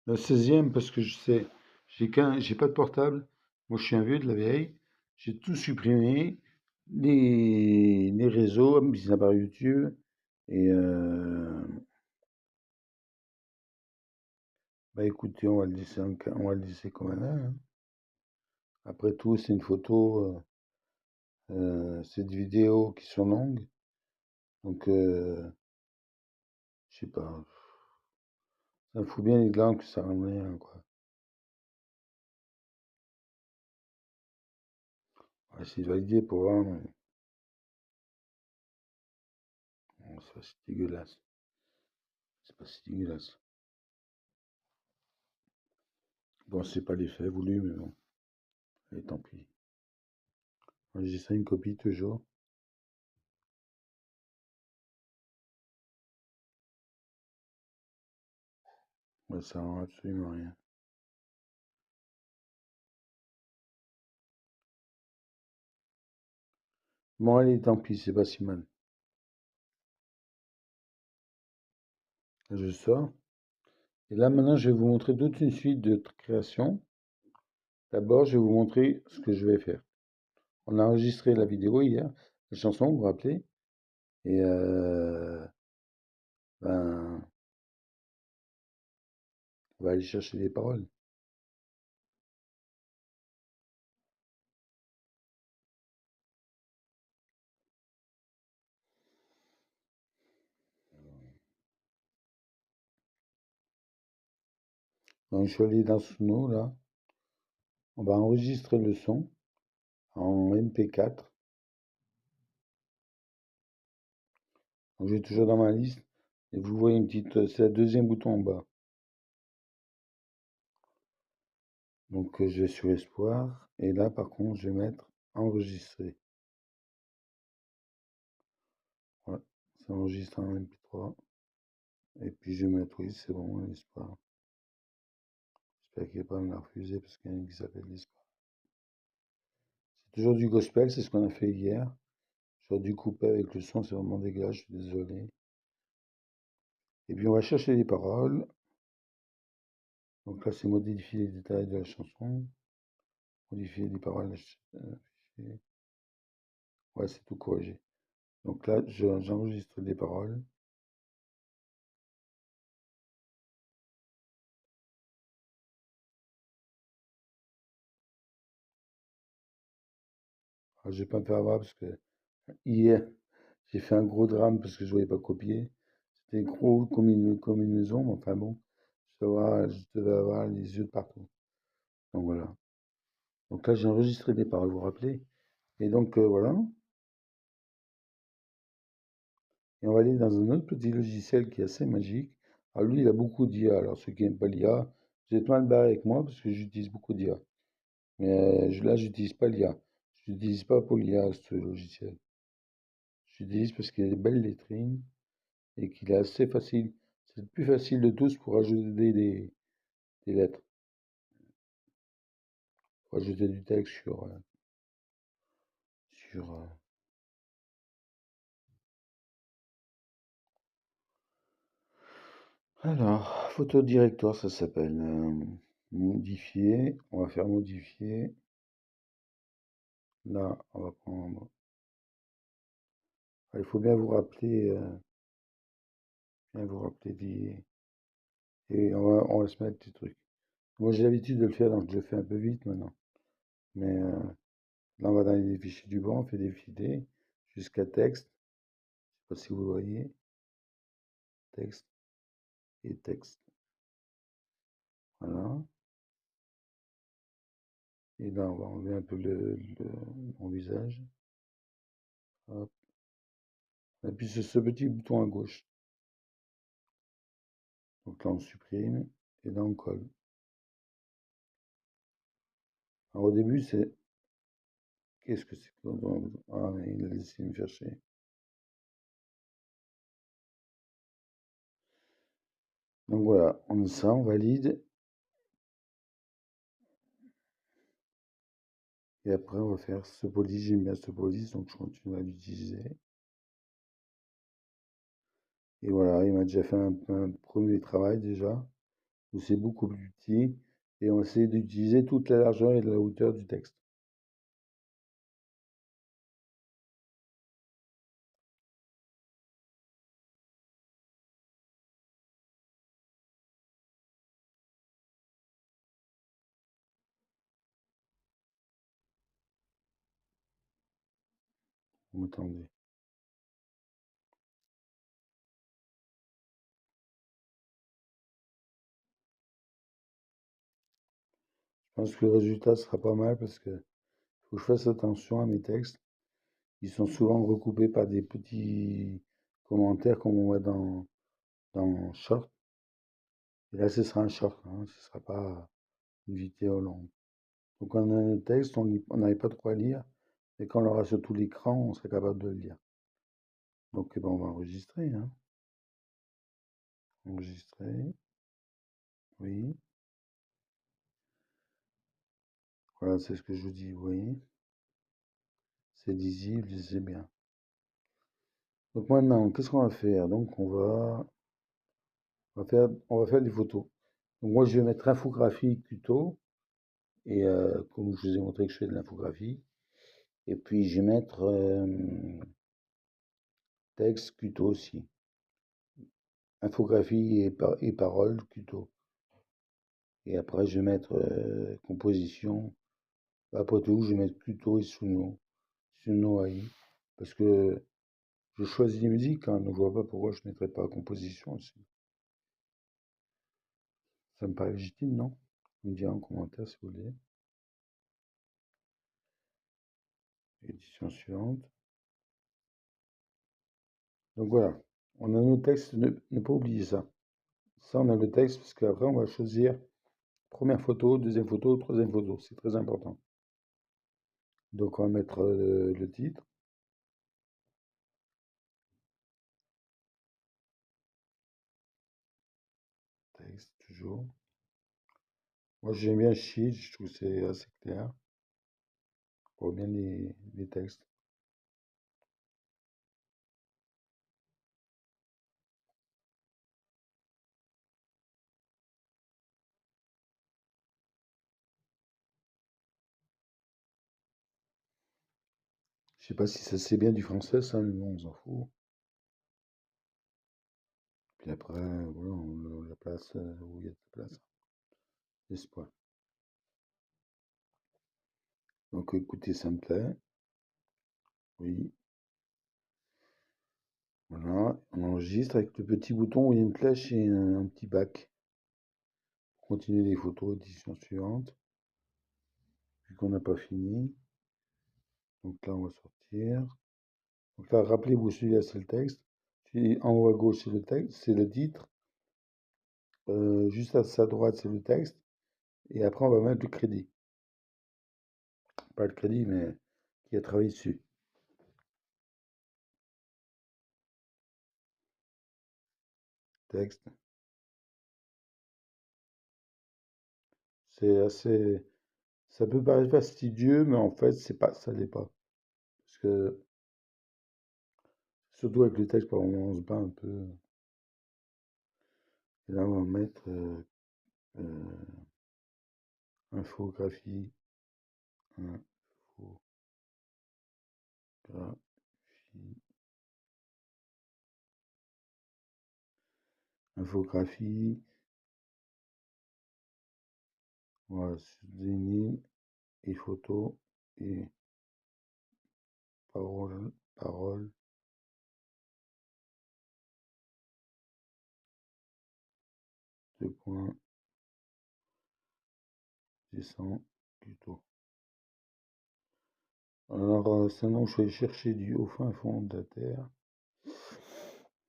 9 16e parce que je sais, j'ai pas de portable. Moi, je suis un vieux de la vieille. J'ai tout supprimé. Les réseaux, mis à part YouTube. Et bah écoutez, on va le laisser, on va le laisser comme un est, hein. Après tout, c'est une photo, c'est des vidéos qui sont longues. Donc, je sais pas. Ça me fout bien les glandes que ça rend rien, quoi. On va essayer de valider pour voir, mais bon, c'est pas si dégueulasse. C'est pas si dégueulasse. Bon, c'est pas l'effet voulu, mais bon. Allez, tant pis. Enregistrer une copie toujours. Ouais, ça rend absolument rien. Bon, allez, tant pis, c'est pas si mal. Je sors. Et là, maintenant, je vais vous montrer toute une suite de créations. D'abord, je vais vous montrer ce que je vais faire. On a enregistré la vidéo hier, la chanson, vous vous rappelez? Et ben, on va aller chercher les paroles. Donc, je suis allé dans Suno, là. On va enregistrer le son en MP4. Donc, je vais toujours dans ma liste. Et vous voyez une petite, c'est le deuxième bouton en bas. Donc, je vais sur Espoir. Et là, par contre, je vais mettre enregistrer. Voilà, c'est enregistré en MP3. Et puis, je vais mettre oui, c'est bon, Espoir. J'espère qu'il va pas me la refuser parce qu'il y a une qui s'appelle Espoir. C'est toujours du gospel, c'est ce qu'on a fait hier. J'aurais dû couper avec le son, c'est vraiment dégueulasse, je suis désolé. Et puis on va chercher les paroles. Donc là, c'est modifier les détails de la chanson. Modifier les paroles. Ouais, c'est tout corrigé. Donc là, j'enregistre les paroles. Alors, je vais pas me faire avoir parce que hier, j'ai fait un gros drame parce que je ne voyais pas copier. C'était gros comme une maison, mais enfin bon, je devais avoir les yeux de partout. Donc voilà. Donc là, j'ai enregistré les paroles, vous vous rappelez? Et donc voilà. Et on va aller dans un autre petit logiciel qui est assez magique. Alors lui, il a beaucoup d'IA. Alors ceux qui n'aiment pas l'IA, vous êtes mal barré avec moi parce que j'utilise beaucoup d'IA. Mais là, j'utilise pas l'IA. Je n'utilise pas pour l'IA ce logiciel. J'utilise parce qu'il a des belles lettrines et qu'il est assez facile. C'est le plus facile de tous pour ajouter des lettres. Pour ajouter du texte sur alors, photo directoire, ça s'appelle. Modifier. On va faire modifier. Là, on va prendre. Il faut bien vous rappeler et on va se mettre des trucs. Moi, j'ai l'habitude de le faire, donc je le fais un peu vite maintenant. Mais là, on va dans les fichiers du banc, on fait défiler jusqu'à texte. Je sais pas si vous voyez. Texte et texte. Voilà. Et là, on va enlever un peu mon visage. Hop. On appuie sur ce petit bouton à gauche. Donc là, on supprime et là, on colle. Alors au début, c'est... Qu'est-ce que c'est que... Ah, mais il a laissé me faire chier. Donc voilà, on a ça, on valide. Et après, on va faire ce police. J'aime bien ce police, donc je continue à l'utiliser. Et voilà, il m'a déjà fait un premier travail déjà, où c'est beaucoup plus petit. Et on essaie d'utiliser toute la largeur et la hauteur du texte. Vous m'entendez? Je pense que le résultat sera pas mal parce que faut que je fasse attention à mes textes. Ils sont souvent recoupés par des petits commentaires comme on voit dans Short. Et là, ce sera un short, hein, ce ne sera pas une vidéo longue. Donc on a un texte, on n'arrive pas trop à lire, et quand on l'aura sur tout l'écran, on sera capable de le lire. Donc eh ben, on va enregistrer, hein. Enregistrer, oui. Voilà, c'est ce que je vous dis, vous voyez. C'est lisible, c'est bien. Donc maintenant, qu'est-ce qu'on va faire? Donc on va faire des photos. Donc moi, je vais mettre infographie tuto Et comme je vous ai montré que je fais de l'infographie. Et puis je vais mettre texte, Qto aussi. Infographie et parole, Qto. Et après je vais mettre composition. Après tout, je vais mettre Qto et Suno AI. Parce que je choisis les musiques, hein, donc je vois pas pourquoi je ne mettrais pas composition aussi. Ça me paraît légitime, non? Vous me direz en commentaire si vous voulez. Édition suivante. Donc voilà, on a nos textes, ne pas oublier ça. Ça, on a le texte, parce qu'après, on va choisir première photo, deuxième photo, troisième photo. C'est très important. Donc, on va mettre le titre. Texte, toujours. Moi, j'aime bien Sheet, je trouve que c'est assez clair. On voit bien les textes. Je sais pas si ça c'est bien du français, ça, mais bon, on s'en fout. Puis après, voilà, on la place où il y a de la place. Espoir. Donc, écoutez, ça me plaît. Oui. Voilà, on enregistre avec le petit bouton où il y a une flèche et un petit bac. Continuer les photos, édition suivante. Vu qu'on n'a pas fini. Donc là, on va sortir. Donc là, rappelez-vous, celui-là, c'est le texte. En haut à gauche, c'est le texte, c'est le titre. Juste à sa droite, c'est le texte. Et après, on va mettre le crédit. Pas le crédit, mais qui a travaillé dessus. Texte. C'est assez. Ça peut paraître fastidieux, mais en fait, c'est pas, ça l'est pas. Parce que, surtout avec le texte, par moment, on se bat un peu. Et là, on va mettre infographie. Infographie. Infographie. Voilà, souligner et photo et parole, deux points, descend, plutôt. Alors, sinon, je vais chercher du au fin fond de la terre.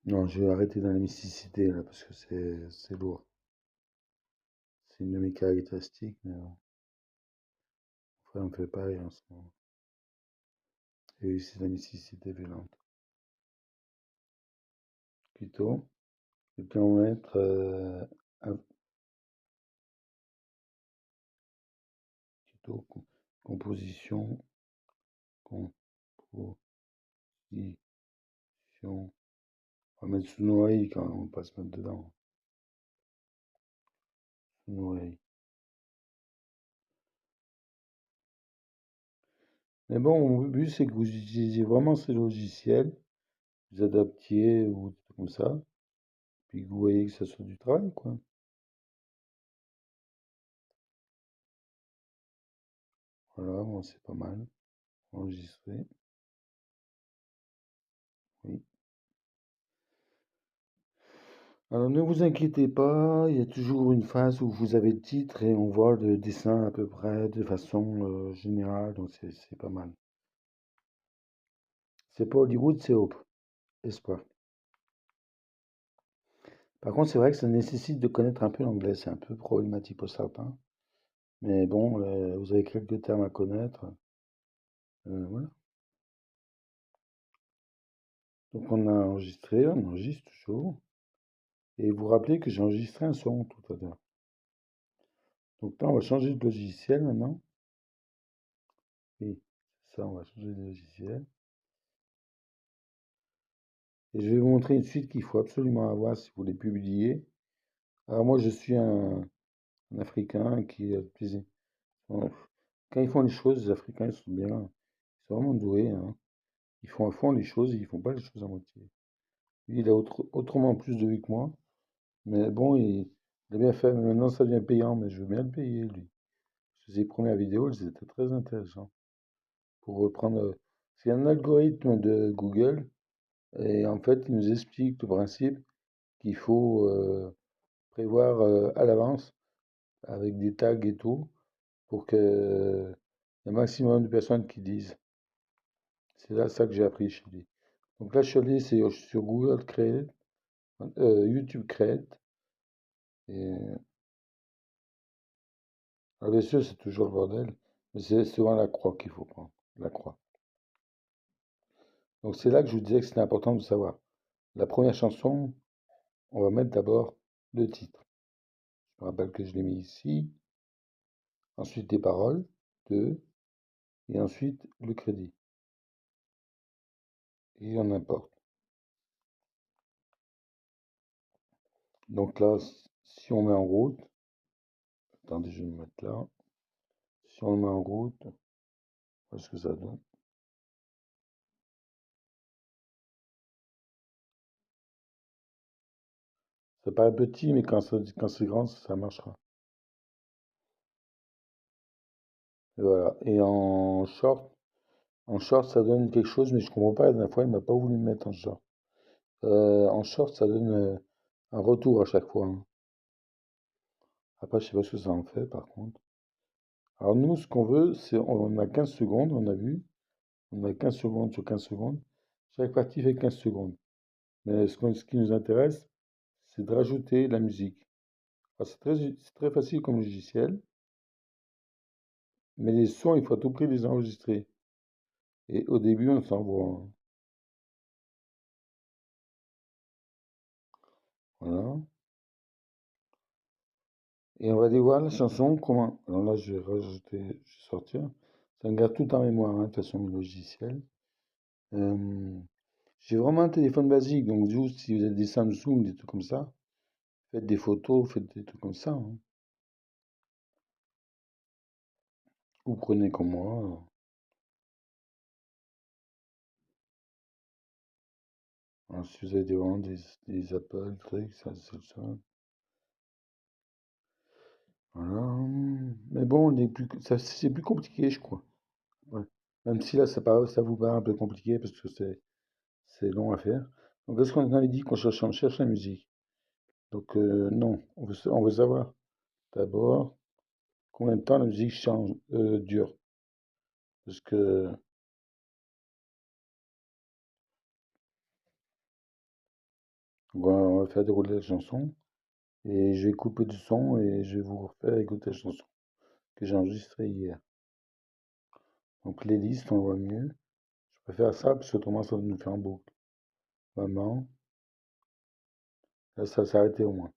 Non, je vais arrêter dans la mysticité, là, parce que c'est lourd. C'est une de mes caractéristiques, mais bon. Après, on me fait pareil en ce moment. Et c'est la mysticité violente. Plutôt. Et puis, on va mettre plutôt composition, composition. On va mettre sous noailles quand on passe mettre dedans. Sous noailles. Mais bon, mon but, c'est que vous utilisiez vraiment ces logiciels, vous adaptiez ou comme ça, puis que vous voyez que ça soit du travail, quoi. Voilà, bon, c'est pas mal. Enregistrer, oui. Alors ne vous inquiétez pas, il y a toujours une phase où vous avez le titre et on voit le dessin à peu près de façon générale, donc c'est pas mal. C'est pas Hollywood, c'est Hope, Espoir. Par contre, c'est vrai que ça nécessite de connaître un peu l'anglais, c'est un peu problématique pour certains. Mais bon, vous avez quelques termes à connaître. Voilà. Donc on a enregistré, on enregistre toujours. Et vous vous rappelez que j'ai enregistré un son tout à l'heure. Donc là, on va changer de logiciel maintenant. Oui, c'est ça, on va changer de logiciel. Et je vais vous montrer une suite qu'il faut absolument avoir si vous voulez publier. Alors moi, je suis un Africain qui a utilisé Quand ils font les choses, les Africains, ils sont bien, ils sont vraiment doués, hein. Ils font à fond les choses, ils font pas les choses à moitié. Lui, il a autrement plus de vues que moi, mais bon, il a bien fait. Mais maintenant, ça devient payant, mais je veux bien le payer, lui. Ses premières vidéos, elles étaient très intéressantes. Pour reprendre, c'est un algorithme de Google, et en fait, il nous explique le principe qu'il faut prévoir à l'avance, avec des tags et tout, pour que y ait un maximum de personnes qui lisent. C'est là ça que j'ai appris chez lui. Donc là, je suis allé sur Google Create, YouTube Create. Et bien sûr, c'est toujours le bordel, mais c'est souvent la croix qu'il faut prendre. La croix. Donc c'est là que je vous disais que c'était important de savoir. La première chanson, on va mettre d'abord le titre. Je me rappelle que je l'ai mis ici. Ensuite des paroles, 2. Et ensuite le crédit. Et on importe. Donc là, si on met en route, attendez, je vais me mettre là. Si on le met en route, voilà ce que ça donne. Ça paraît petit, mais quand c'est grand, ça marchera. Et voilà. Et en short, ça donne quelque chose, mais je comprends pas. La dernière fois, il m'a pas voulu me mettre en short. En short, ça donne un retour à chaque fois, hein. Après, je sais pas ce que ça en fait, par contre. Alors nous, ce qu'on veut, c'est on a 15 secondes, on a vu. On a 15 secondes sur 15 secondes. Chaque partie fait 15 secondes. Mais ce qui nous intéresse, c'est de rajouter la musique. Alors, c'est très facile comme logiciel, mais les sons, il faut à tout prix les enregistrer. Et au début, on s'envoie, hein. Voilà. Et on va aller voir la chanson, comment. Alors là, je vais rajouter, je vais sortir. Ça me garde tout en mémoire, hein, de toute façon, le logiciel. Euh, j'ai vraiment un téléphone basique, donc juste si vous avez des Samsung, des trucs comme ça, faites des photos, faites des trucs comme ça, hein. Vous prenez comme moi. Alors, si vous avez vraiment des Apple, trucs, ça, c'est le ça. Voilà. Mais bon, c'est plus compliqué, je crois. Ouais. Même si là, ça vous paraît un peu compliqué parce que c'est long à faire. Donc, est-ce qu'on avait dit on cherche la musique? Donc, non, on veut savoir d'abord combien de temps la musique dure. Parce que on va faire dérouler la chanson et je vais couper du son et je vais vous refaire écouter la chanson que j'ai enregistrée hier. Donc, les listes, on voit mieux. Je préfère ça parce que autrement, ça va nous faire en boucle. Maman, là, ça s'est arrêté au moins.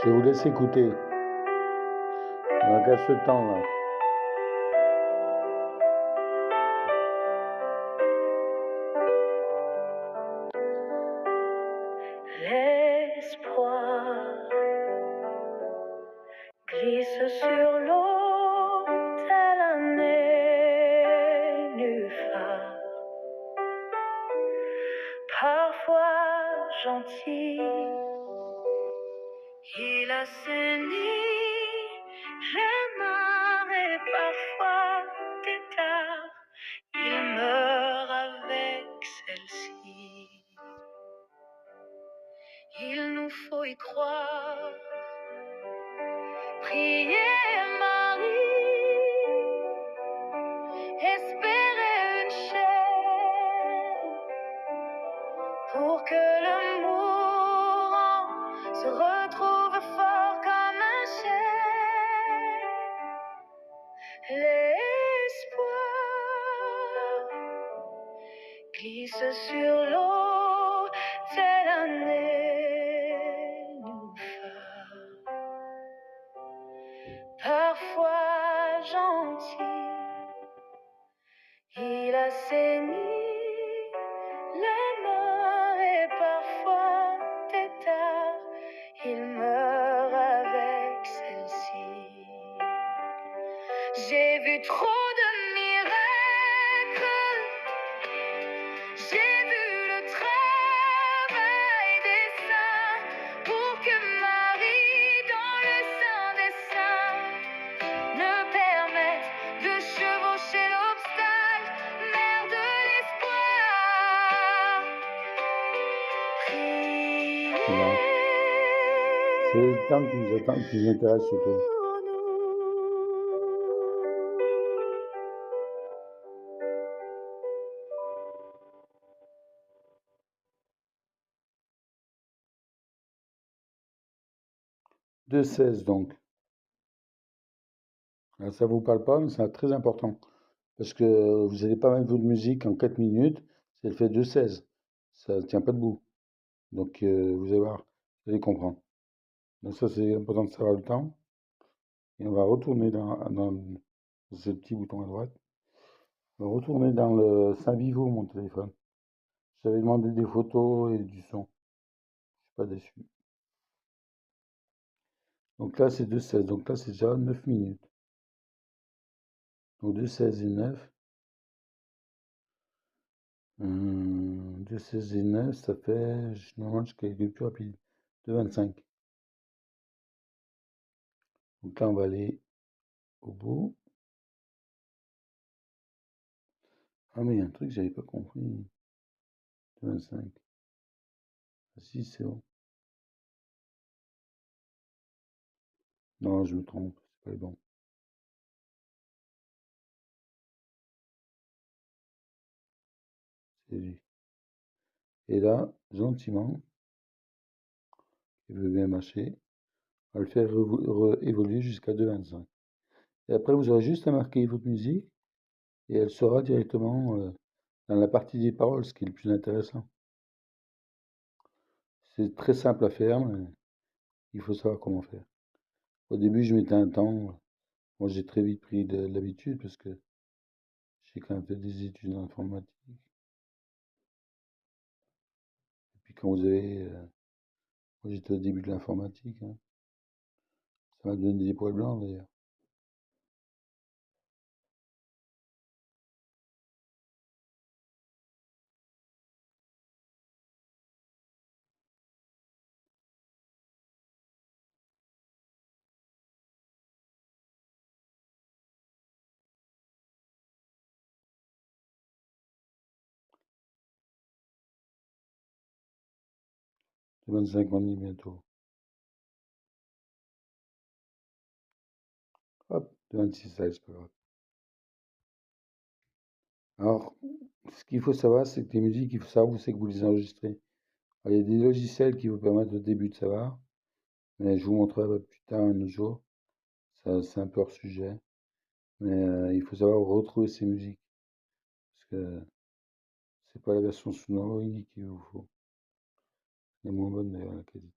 Je vais vous laisse écouter. On engage ce temps là. L'espoir glisse sur l'eau tel un nénuphar, parfois gentil. Il assainit les marées, parfois détard. Il meurt avec celle-ci. Il nous faut y croire. Priez Marie, espérer une chaîne pour que le mourant se retrouve fort comme un chêne. L'espoir glisse sur l'eau tel un nénuphar, parfois gentil. Il assainit fait trop de miracles. J'ai vu le travail des saints pour que Marie, dans le sein des saints, ne permette de chevaucher l'obstacle, mère de l'espoir. Voilà. C'est le temps qui nous attend, qui nous intéresse surtout. De 16 donc. Alors, ça vous parle pas, mais c'est très important. Parce que vous allez pas mettre votre musique en 4 minutes, si elle fait 2/16. Ça ne tient pas debout. Donc vous allez voir, vous allez comprendre. Donc ça c'est important de savoir le temps. Et on va retourner dans ce petit bouton à droite. On va retourner dans le Saint-Vivo, mon téléphone. J'avais demandé des photos et du son. Je suis pas déçu. Donc là c'est 2/16. Donc là c'est déjà 9 minutes. Donc 2/16 et 9. 2/16 et 9, ça fait, normalement je calcule plus rapide, 2/25. Donc là on va aller au bout. Ah mais il y a un truc que j'avais pas compris. 2/25. Ah si c'est bon. Non, je me trompe, c'est pas le bon. C'est lui. Et là, gentiment, il veut bien marcher, on va le faire évoluer jusqu'à 2/25. Et après, vous aurez juste à marquer votre musique et elle sera directement dans la partie des paroles, ce qui est le plus intéressant. C'est très simple à faire, mais il faut savoir comment faire. Au début, je mettais un temps. Moi, j'ai très vite pris de l'habitude parce que j'ai quand même fait des études en informatique. Et puis quand vous avez... moi, j'étais au début de l'informatique, hein. Ça m'a donné des poils blancs d'ailleurs. J'ai 25 ans et demi bientôt. Hop, 26, ça, c'est pas grave. Alors, ce qu'il faut savoir, c'est que les musiques, il faut savoir où c'est que vous les enregistrez. Alors, il y a des logiciels qui vous permettent au début de savoir, mais je vous montrerai plus tard un autre jour. Ça, c'est un peu hors sujet. Mais il faut savoir retrouver ces musiques. Parce que c'est pas la version sonore qu'il vous faut. Elle est moins bonne d'ailleurs, la qualité.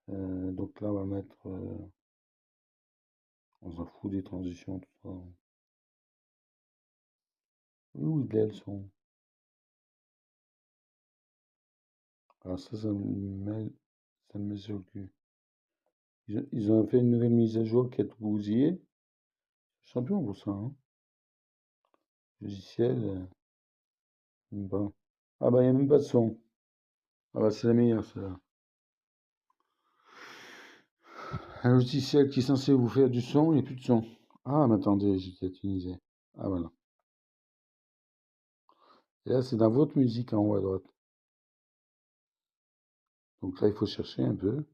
Donc là, on va mettre. On s'en fout des transitions, tout ça. Où il est le son? Alors ça me met sur le cul. Ils ont fait une nouvelle mise à jour qui est tout bousillée. Champion pour ça, hein. Logiciel. Même pas. Ah bah il n'y a même pas de son. Ah bah c'est la meilleure celle-là. Un logiciel qui est censé vous faire du son, il n'y a plus de son. Ah mais attendez, j'étais utilisé. Ah voilà. Et là c'est dans votre musique en haut à droite. Donc là il faut chercher un peu.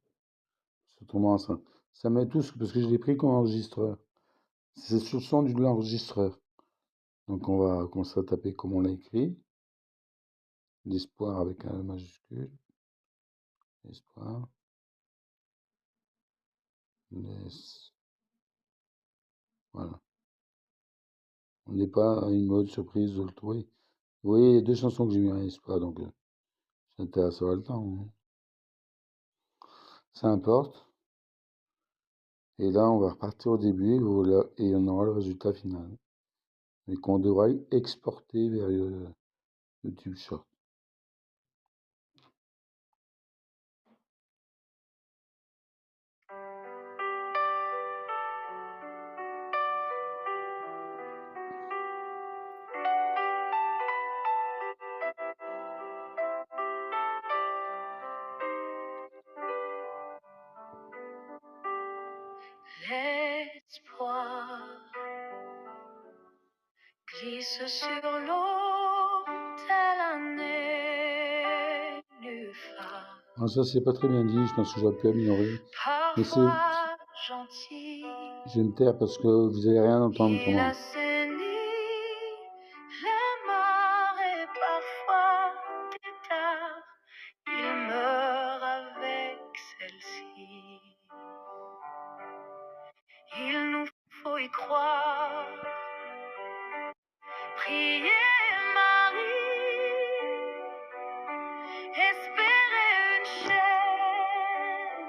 Autrement ça met tout parce que je l'ai pris comme enregistreur. C'est sur le son de l'enregistreur. Donc on va commencer à taper comme on l'a écrit. L'espoir avec un majuscule. Espoir. Voilà. On n'est pas à une mode surprise de le trouver. Vous voyez, il y a deux chansons que j'ai mis en espoir, donc c'est intéressant le temps, hein. Ça importe. Et là, on va repartir au début et, voilà, et on aura le résultat final. Et qu'on devra exporter vers le tube short. glisse sur l'eau, tel un nénuphar. Ah, ça, c'est pas très bien dit, je pense que j'aurais pu améliorer. Mais c'est. Parfois gentil, Je vais me taire parce que vous n'allez rien entendre il autrement. assainit les mares et parfois têtard, il meurt avec celle-ci. Il nous faut y croire. Priez Marie, espérer une chaîne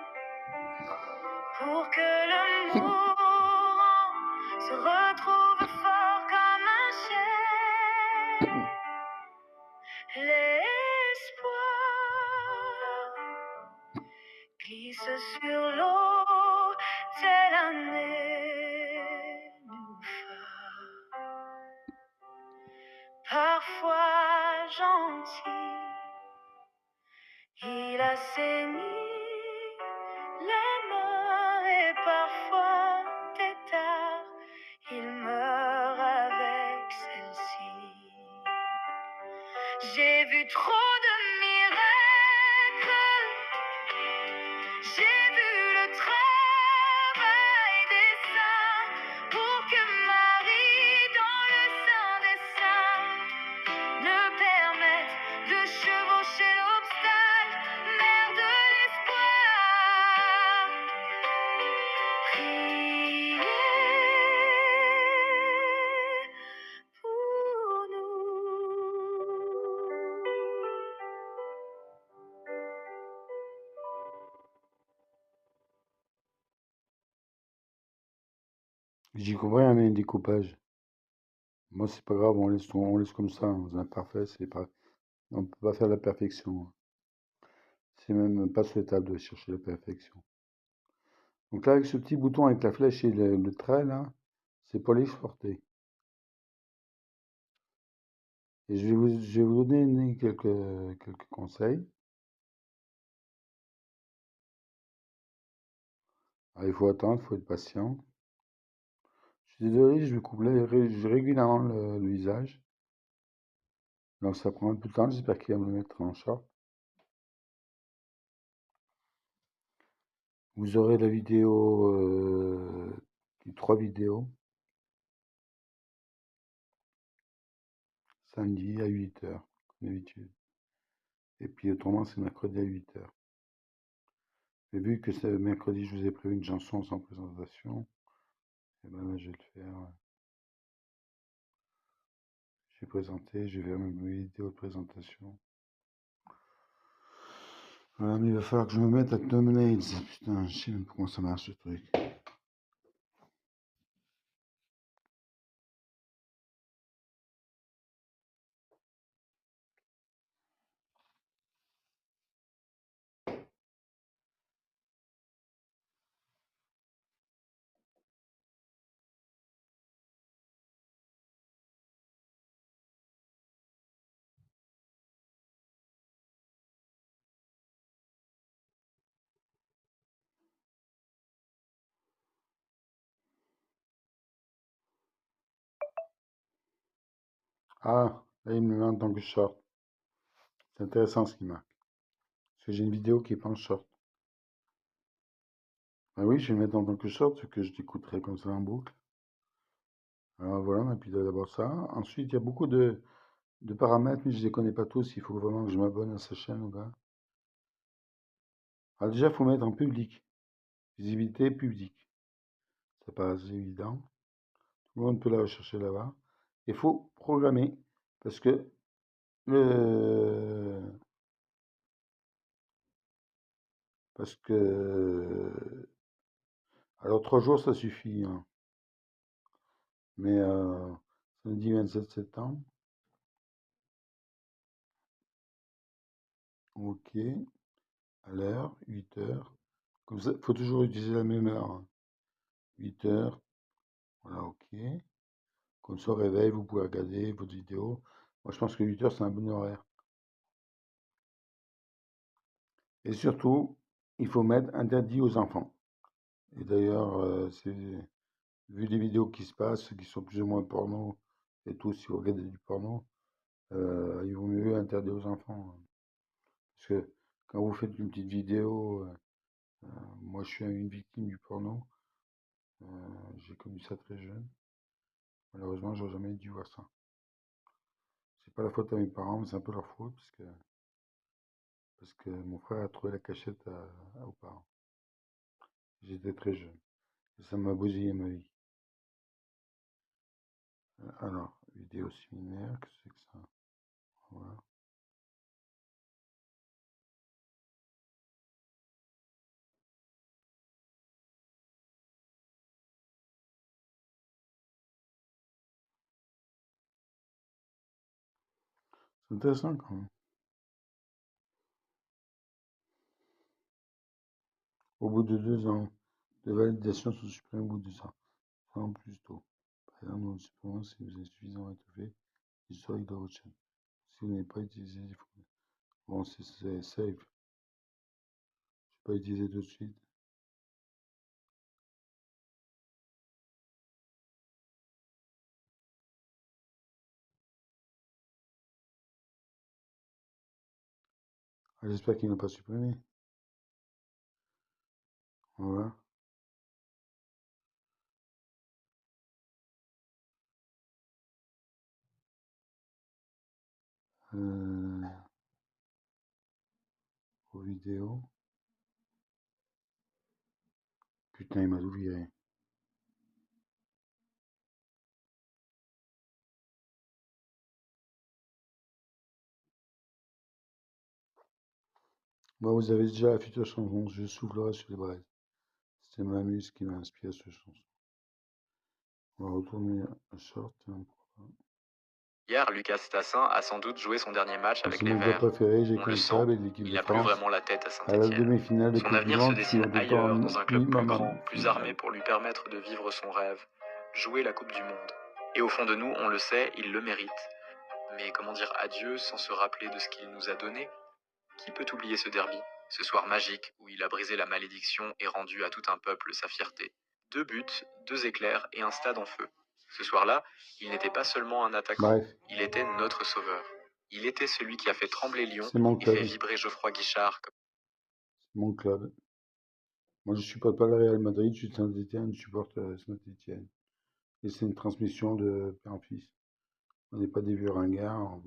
pour que le mourant se retrouve fort comme un chêne. L'espoir glisse sur l'eau, tel un nénuphar. Parfois gentil, il assainit les mains et parfois têtard, il meurt avec celle-ci. J'ai vu trop de miracles, j'ai vu le travail des saints pour que Marie dans le sein des saints ne permette de chevaucher l'obstacle, mère de l'espoir. Priez pour nous. J'y comprends rien, mais un découpage. Moi, c'est pas grave, on laisse comme ça. Dans un parfait, c'est pas. On peut pas faire la perfection. C'est même pas souhaitable de chercher la perfection. Donc là, avec ce petit bouton avec la flèche et le trait, là, c'est pour l'exporter. Et je vais vous donner quelques conseils. Alors, il faut attendre, il faut être patient. Je suis désolé, je vais coupler régulièrement le visage. Donc ça prend un peu de temps, j'espère qu'il va me le mettre en short. Vous aurez la vidéo, 3 vidéos, samedi à 8h, comme d'habitude. Et puis autrement, c'est mercredi à 8h. Mais vu que c'est mercredi, je vous ai prévu une chanson sans présentation, et ben là, je vais le faire. Je vais présenter, je vais faire mes vidéos de présentation. Voilà, mais il va falloir que je me mette à thumbnails. Putain, je sais même pas comment ça marche ce truc. Ah, là, il me le met en tant que short. C'est intéressant ce qu'il marque. Parce que j'ai une vidéo qui est pas en short. Ah oui, je vais le mettre en tant que short, ce que je t'écouterai comme ça en boucle. Alors voilà, on appuie d'abord ça. Ensuite, il y a beaucoup de paramètres, mais je ne les connais pas tous. Il faut vraiment que je m'abonne à sa chaîne, au gars. Alors déjà, il faut mettre en public. Visibilité publique. Ça paraît assez évident. Tout le monde peut la rechercher là-bas. Il faut programmer. Parce que le... Parce que... Alors 3 jours, ça suffit. Hein. Mais samedi 27 septembre. Ok. À l'heure, 8h. Comme ça, il faut toujours utiliser la même heure. Hein. 8h. Voilà, ok. Comme ça, au réveil, vous pouvez regarder votre vidéo. Moi, je pense que 8h, c'est un bon horaire. Et surtout, il faut mettre interdit aux enfants. Et d'ailleurs, c'est vu les vidéos qui se passent, qui sont plus ou moins porno Et tout, si vous regardez du porno, il vaut mieux interdire aux enfants, hein. Parce que quand vous faites une petite vidéo, moi je suis une victime du porno, j'ai connu ça très jeune. Malheureusement, j'aurais jamais dû voir ça. C'est pas la faute à mes parents, mais c'est un peu leur faute, parce que mon frère a trouvé la cachette aux parents. J'étais très jeune. Et ça m'a bousillé ma vie. Alors, vidéo similaire, qu'est-ce que c'est que ça? Voilà. C'est intéressant quand même. Au bout de 2 ans de validation sont supprimés au bout de 100 ans plus tôt. Par exemple, dans le supplément, si vous êtes suffisamment étoffé, l'historique de votre chaîne. Si vous n'avez pas utilisé, il faut... Bon, c'est safe. Je ne vais pas utiliser tout de suite. Ah, j'espère qu'il n'a pas supprimé. Voilà. Aux vidéos. Putain, il m'a tout viré. Bon, vous avez déjà la future chanson, je soufflerai sur les braises. C'est ma muse qui m'a inspiré cette chanson. On va retourner un short. Hier, Lucas Tassin a sans doute joué son dernier match avec C'est les mon joueur Verts. préféré, j'ai On le qu'un sent, club et l'équipe il de n'a plus France. vraiment la tête à À la Saint-Étienne. demi-finale de Son Coupe du avenir se Monde, dessine tout le ailleurs, temps dans un club plus grand, mi-maman. plus armé pour lui permettre de vivre son rêve, jouer la Coupe du Monde. Et au fond de nous, on le sait, il le mérite. Mais comment dire adieu sans se rappeler de ce qu'il nous a donné? Qui peut oublier ce derby? Ce soir magique où il a brisé la malédiction et rendu à tout un peuple sa fierté. 2 buts, 2 éclairs et un stade en feu. Ce soir-là, il n'était pas seulement un attaquant, Bref, il était notre sauveur. Il était celui qui a fait trembler Lyon c'est mon et fait club. vibrer Geoffroy Guichard. C'est mon club. Moi, je supporte pas le Real Madrid, je suis Saint-Étienne, je supporte Saint-Étienne. Et c'est une transmission de père en fils. On n'est pas des vieux ringards,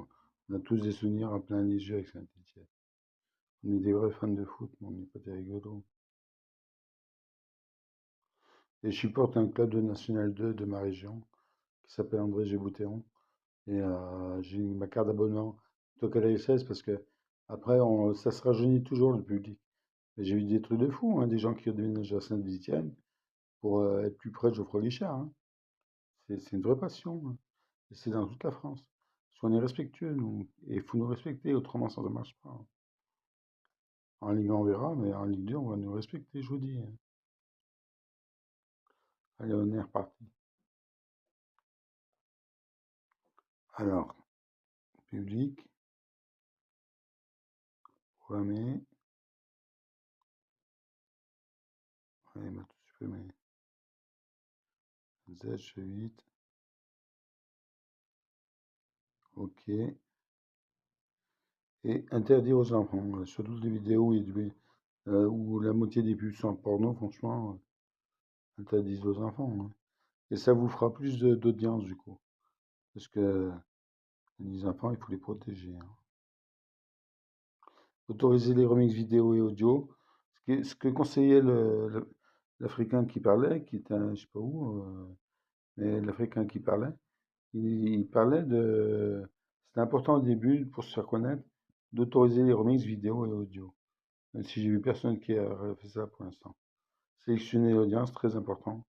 on a tous des souvenirs à plein les yeux avec Saint-Étienne. On est des vrais fans de foot, mais on n'est pas des rigolos. Et je supporte un club de National 2 de ma région qui s'appelle André Géboutéon. Et j'ai ma carte d'abonnement Tocal 16 parce que après, ça se rajeunit toujours le public. Mais j'ai vu des trucs de fou, hein, des gens qui ont déménagé à Saint-Étienne pour être plus près de Geoffroy Guichard, hein. C'est une vraie passion, hein. Et c'est dans toute la France. Soyons respectueux, nous. Et il faut nous respecter, autrement ça ne marche pas, hein. En Ligue 1, on verra, mais en Ligue 2, on va nous respecter, je vous dis, hein. Allez, on est reparti. Alors, public, programmé. Allez, il m'a tout supprimé. Z8. Ok. Et interdire aux enfants, surtout des vidéos où la moitié des pubs sont en porno, franchement, interdisez aux enfants, hein. Et ça vous fera plus d'audience du coup. Parce que les enfants, il faut les protéger, hein. Autoriser les remixes vidéo et audio. Ce que conseillait l'Africain qui parlait, qui était, je sais pas où, mais l'Africain qui parlait, il parlait de. C'était important au début, pour se faire connaître, d'autoriser les remixes vidéo et audio. Même si j'ai vu personne qui a fait ça pour l'instant. Sélectionner l'audience, très important.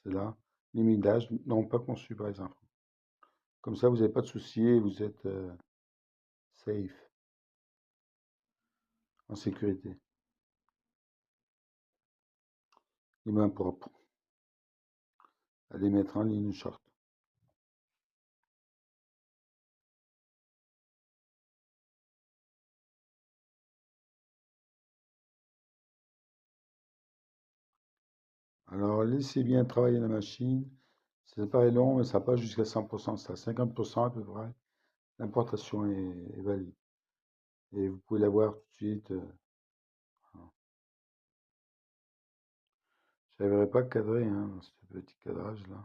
C'est là. Limite d'âge, non pas conçu par les enfants. Comme ça, vous n'avez pas de soucis et vous êtes safe, en sécurité. Les mains propres. Allez mettre en ligne une short. Alors, laissez bien travailler la machine. C'est pas long, mais ça passe jusqu'à 100%, c'est à 50% à peu près. L'importation est valide. Et vous pouvez l'avoir tout de suite. Voilà. Je n'arriverai pas à cadrer, hein, dans ce petit cadrage-là.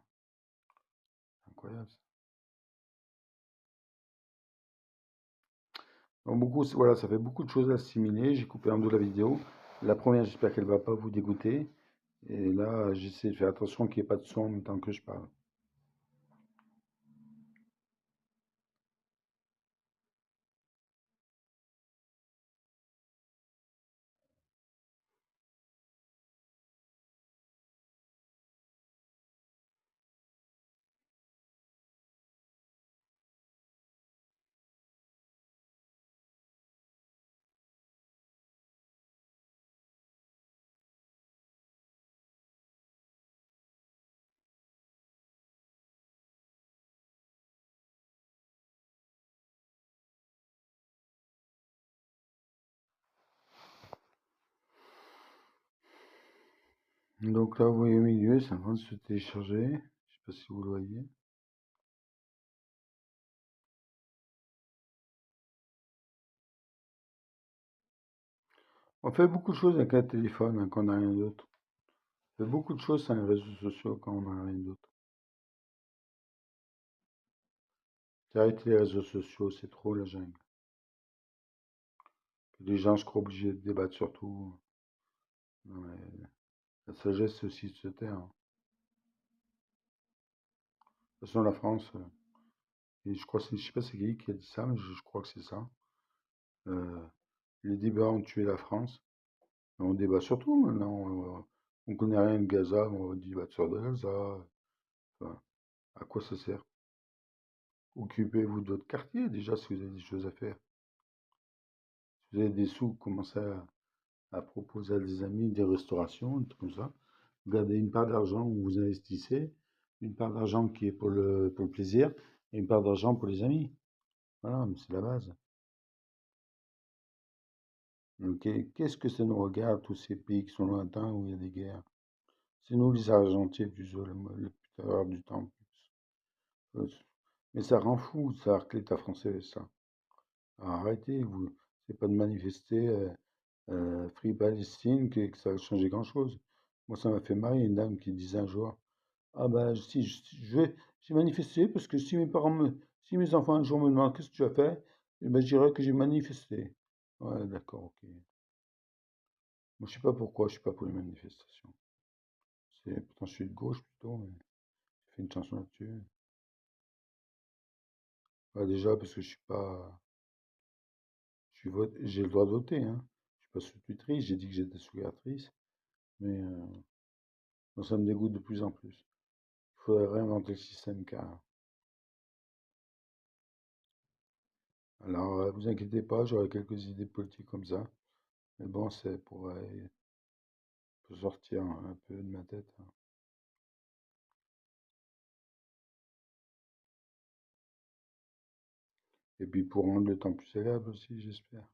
Incroyable ça. Donc beaucoup, voilà, ça fait beaucoup de choses à assimiler. J'ai coupé en deux la vidéo. La première, j'espère qu'elle ne va pas vous dégoûter. Et là, j'essaie de faire attention qu'il n'y ait pas de son en même temps que je parle. Donc là, vous voyez au milieu, c'est en train de se télécharger. Je ne sais pas si vous le voyez. On fait beaucoup de choses avec un téléphone hein, quand on n'a rien d'autre. On fait beaucoup de choses sur les réseaux sociaux quand on n'a rien d'autre. Arrêtez les réseaux sociaux, c'est trop la jungle. Les gens, je crois, obligés de débattre sur tout. Non, mais la sagesse, c'est aussi de se taire, hein. De toute façon, la France, et je crois, je sais pas c'est qui a dit ça, mais je crois que c'est ça. Euh, les débats ont tué la France. On débat sur tout maintenant. On connaît rien de Gaza, on va débattre sur de Gaza. Enfin, à quoi ça sert? Occupez-vous de votre quartier déjà si vous avez des choses à faire. Si vous avez des sous, commencez à proposer à des amis des restaurations, des trucs comme ça. Vous gardez une part d'argent où vous investissez, une part d'argent qui est pour le plaisir, et une part d'argent pour les amis. Voilà, mais c'est la base. Donc, qu'est-ce que ça nous regarde, tous ces pays qui sont lointains où il y a des guerres? C'est nous les argentiers le plus tard du temps. Euh, Mais ça rend fou de savoir que l'État français fait ça. Alors, arrêtez, vous, c'est pas de manifester Free Palestine que ça va changer grand-chose. Moi, ça m'a fait marrer une dame qui disait un jour, ah ben si j'ai manifesté parce que si mes enfants un jour me demandent qu'est-ce que tu as fait, eh ben, je dirais que j'ai manifesté. Ouais, d'accord, ok. Moi, je sais pas pourquoi, je suis pas pour les manifestations. Pourtant, je suis de gauche plutôt, mais j'ai fait une chanson là-dessus. Bah, déjà parce que je suis pas, j'ai le droit de voter, hein. Je suis pas sous-tutrice, j'ai dit que j'étais sous-tutrice, mais moi, ça me dégoûte de plus en plus. Il faudrait réinventer le système car. Alors, vous inquiétez pas, j'aurai quelques idées politiques comme ça. Mais bon, c'est pour sortir un peu de ma tête, hein. Et puis pour rendre le temps plus agréable aussi, j'espère.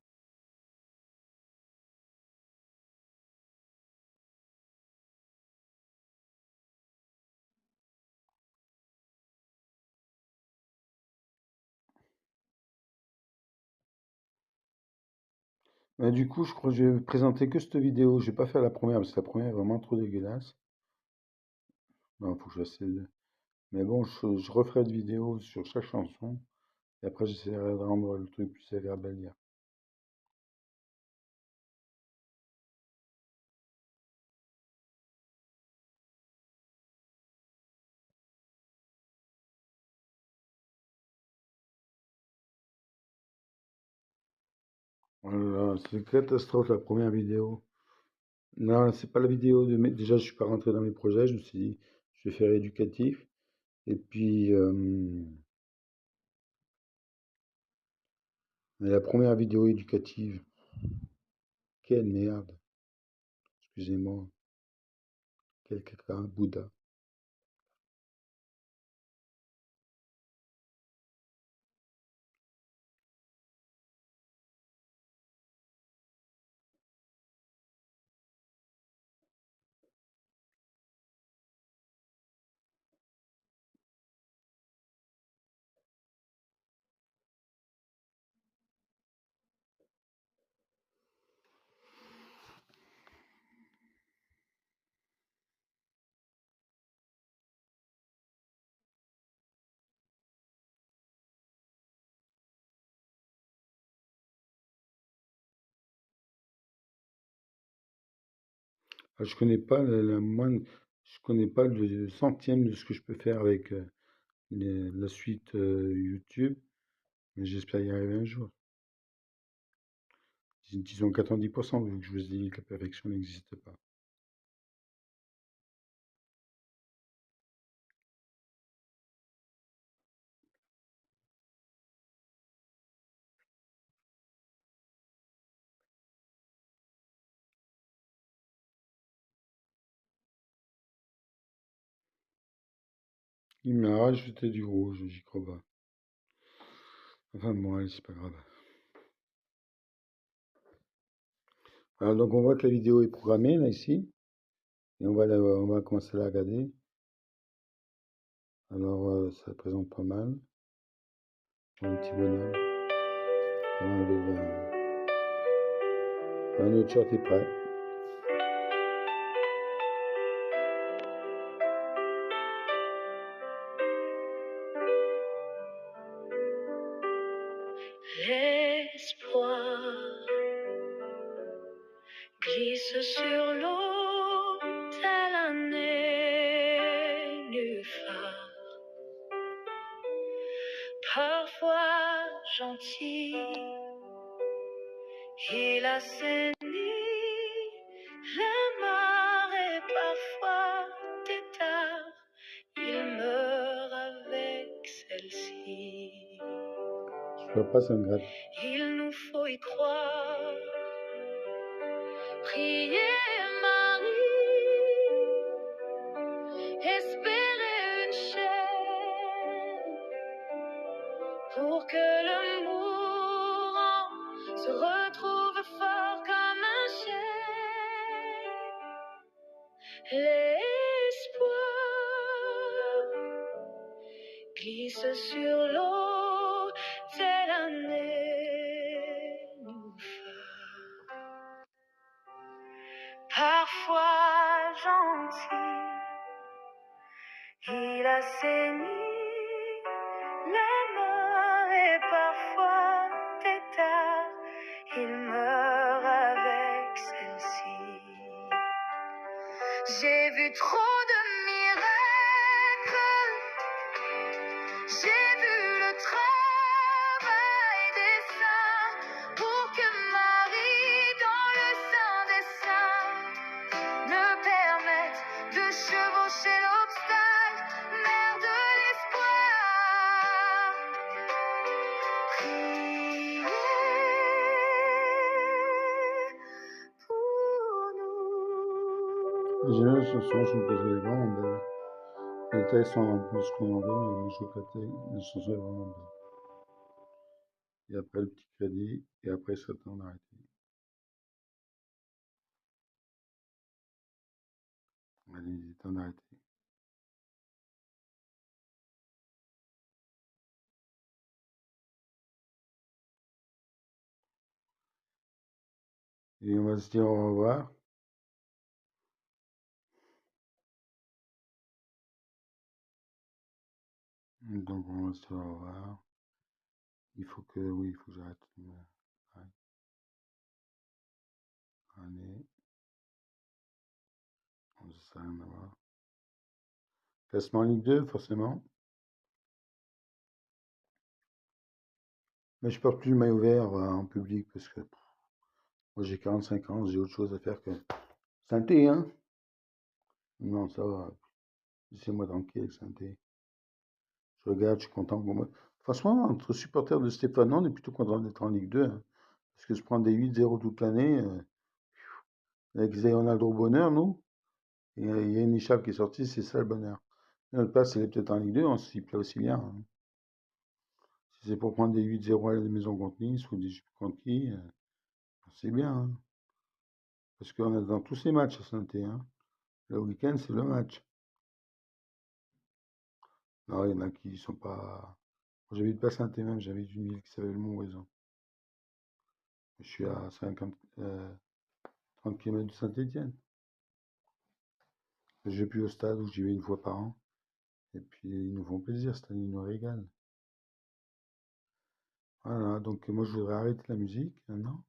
Mais du coup, je crois que je vais présenter que cette vidéo. Je vais pas faire la première parce que la première est vraiment trop dégueulasse. Non, faut que je fasse celle. Mais bon, je referai de vidéos sur chaque chanson. Et après, j'essaierai de rendre le truc plus agréable à lire. Voilà, c'est une catastrophe la première vidéo. Non, c'est pas la vidéo de déjà je suis pas rentré dans mes projets, je me suis dit je vais faire éducatif. Et puis mais la première vidéo éducative, quelle merde, excusez-moi, quel caca, Bouddha. Je connais pas je connais pas le centième de ce que je peux faire avec la suite YouTube, mais j'espère y arriver un jour. Disons 90%, vu que je vous ai dit que la perfection n'existe pas. Il m'a rajouté du rouge, j'y crois pas. Enfin bon, allez, c'est pas grave. Alors donc on voit que la vidéo est programmée là ici, et on va commencer à la regarder. Alors ça présente pas mal. Un petit bonhomme. On va enlever un autre shot est prêt. L'espoir glisse sur l'eau tel un nénuphar, parfois gentil, il assainit les marées, parfois tétard, il meurt avec celle-ci. Je vois pas, ça me gratte. Il nous faut y croire. Priez Marie, espérer une chaîne pour que le mourant se retrouve fort comme un chêne. L'espoir glisse sur l'eau tel un nénuphar, parfois gentil, il assainit les mains et parfois tétard, il meurt avec celle-ci. J'ai vu trop de miracles, j'ai vu le travail des saints pour que Marie, dans le sein des saints, me permette de chevaucher l'obstacle, mère de l'espoir. Priez pour nous. J'aime la chanson, je trouve qu'elle est vraiment belle. Les textes sont un peu ce qu'on en veut, mais je trouve que la chanson est vraiment belle. Et après le petit crédit, et après ça temps d'arrêter. Allez, il est temps d'arrêter. Et on va se dire au revoir. Donc on va se dire au revoir. Il faut que j'arrête. Allez, ça n'a rien à voir. Classement en Ligue 2, forcément. Mais je porte plus le maillot vert en public parce que moi j'ai 45 ans, j'ai autre chose à faire que Saint-Thé, hein. Non, ça va. Laissez-moi tranquille avec Saint-Thé. Je regarde, je suis content pour moi. Franchement, entre supporters de Stéphane, on est plutôt content d'être en Ligue 2. Hein, parce que se prendre des 8-0 toute l'année, avec Ronaldo au bonheur, nous. Il y a une échappe qui est sortie, c'est ça le bonheur. Notre place, elle est peut-être en Ligue 2, on s'y plaît aussi bien. Hein. Si c'est pour prendre des 8-0 à la maison contre Nice ou des je sais plus contre qui, c'est bien. Hein. Parce qu'on est dans tous ces matchs à Saint-Étienne. Hein. Le week-end, c'est le match. Non, il y en a qui sont pas. Moi, j'habite pas Saint-Étienne même, j'habite une ville qui s'appelle Montbrison. Je suis à 30 km de Saint-Étienne. Je vais plus au stade où j'y vais une fois par an. Et puis, ils nous font plaisir, cette année, ils nous régalent. Voilà, donc moi, je voudrais arrêter la musique maintenant.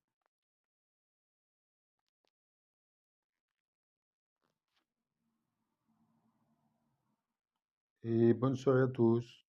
et bonne soirée à tous.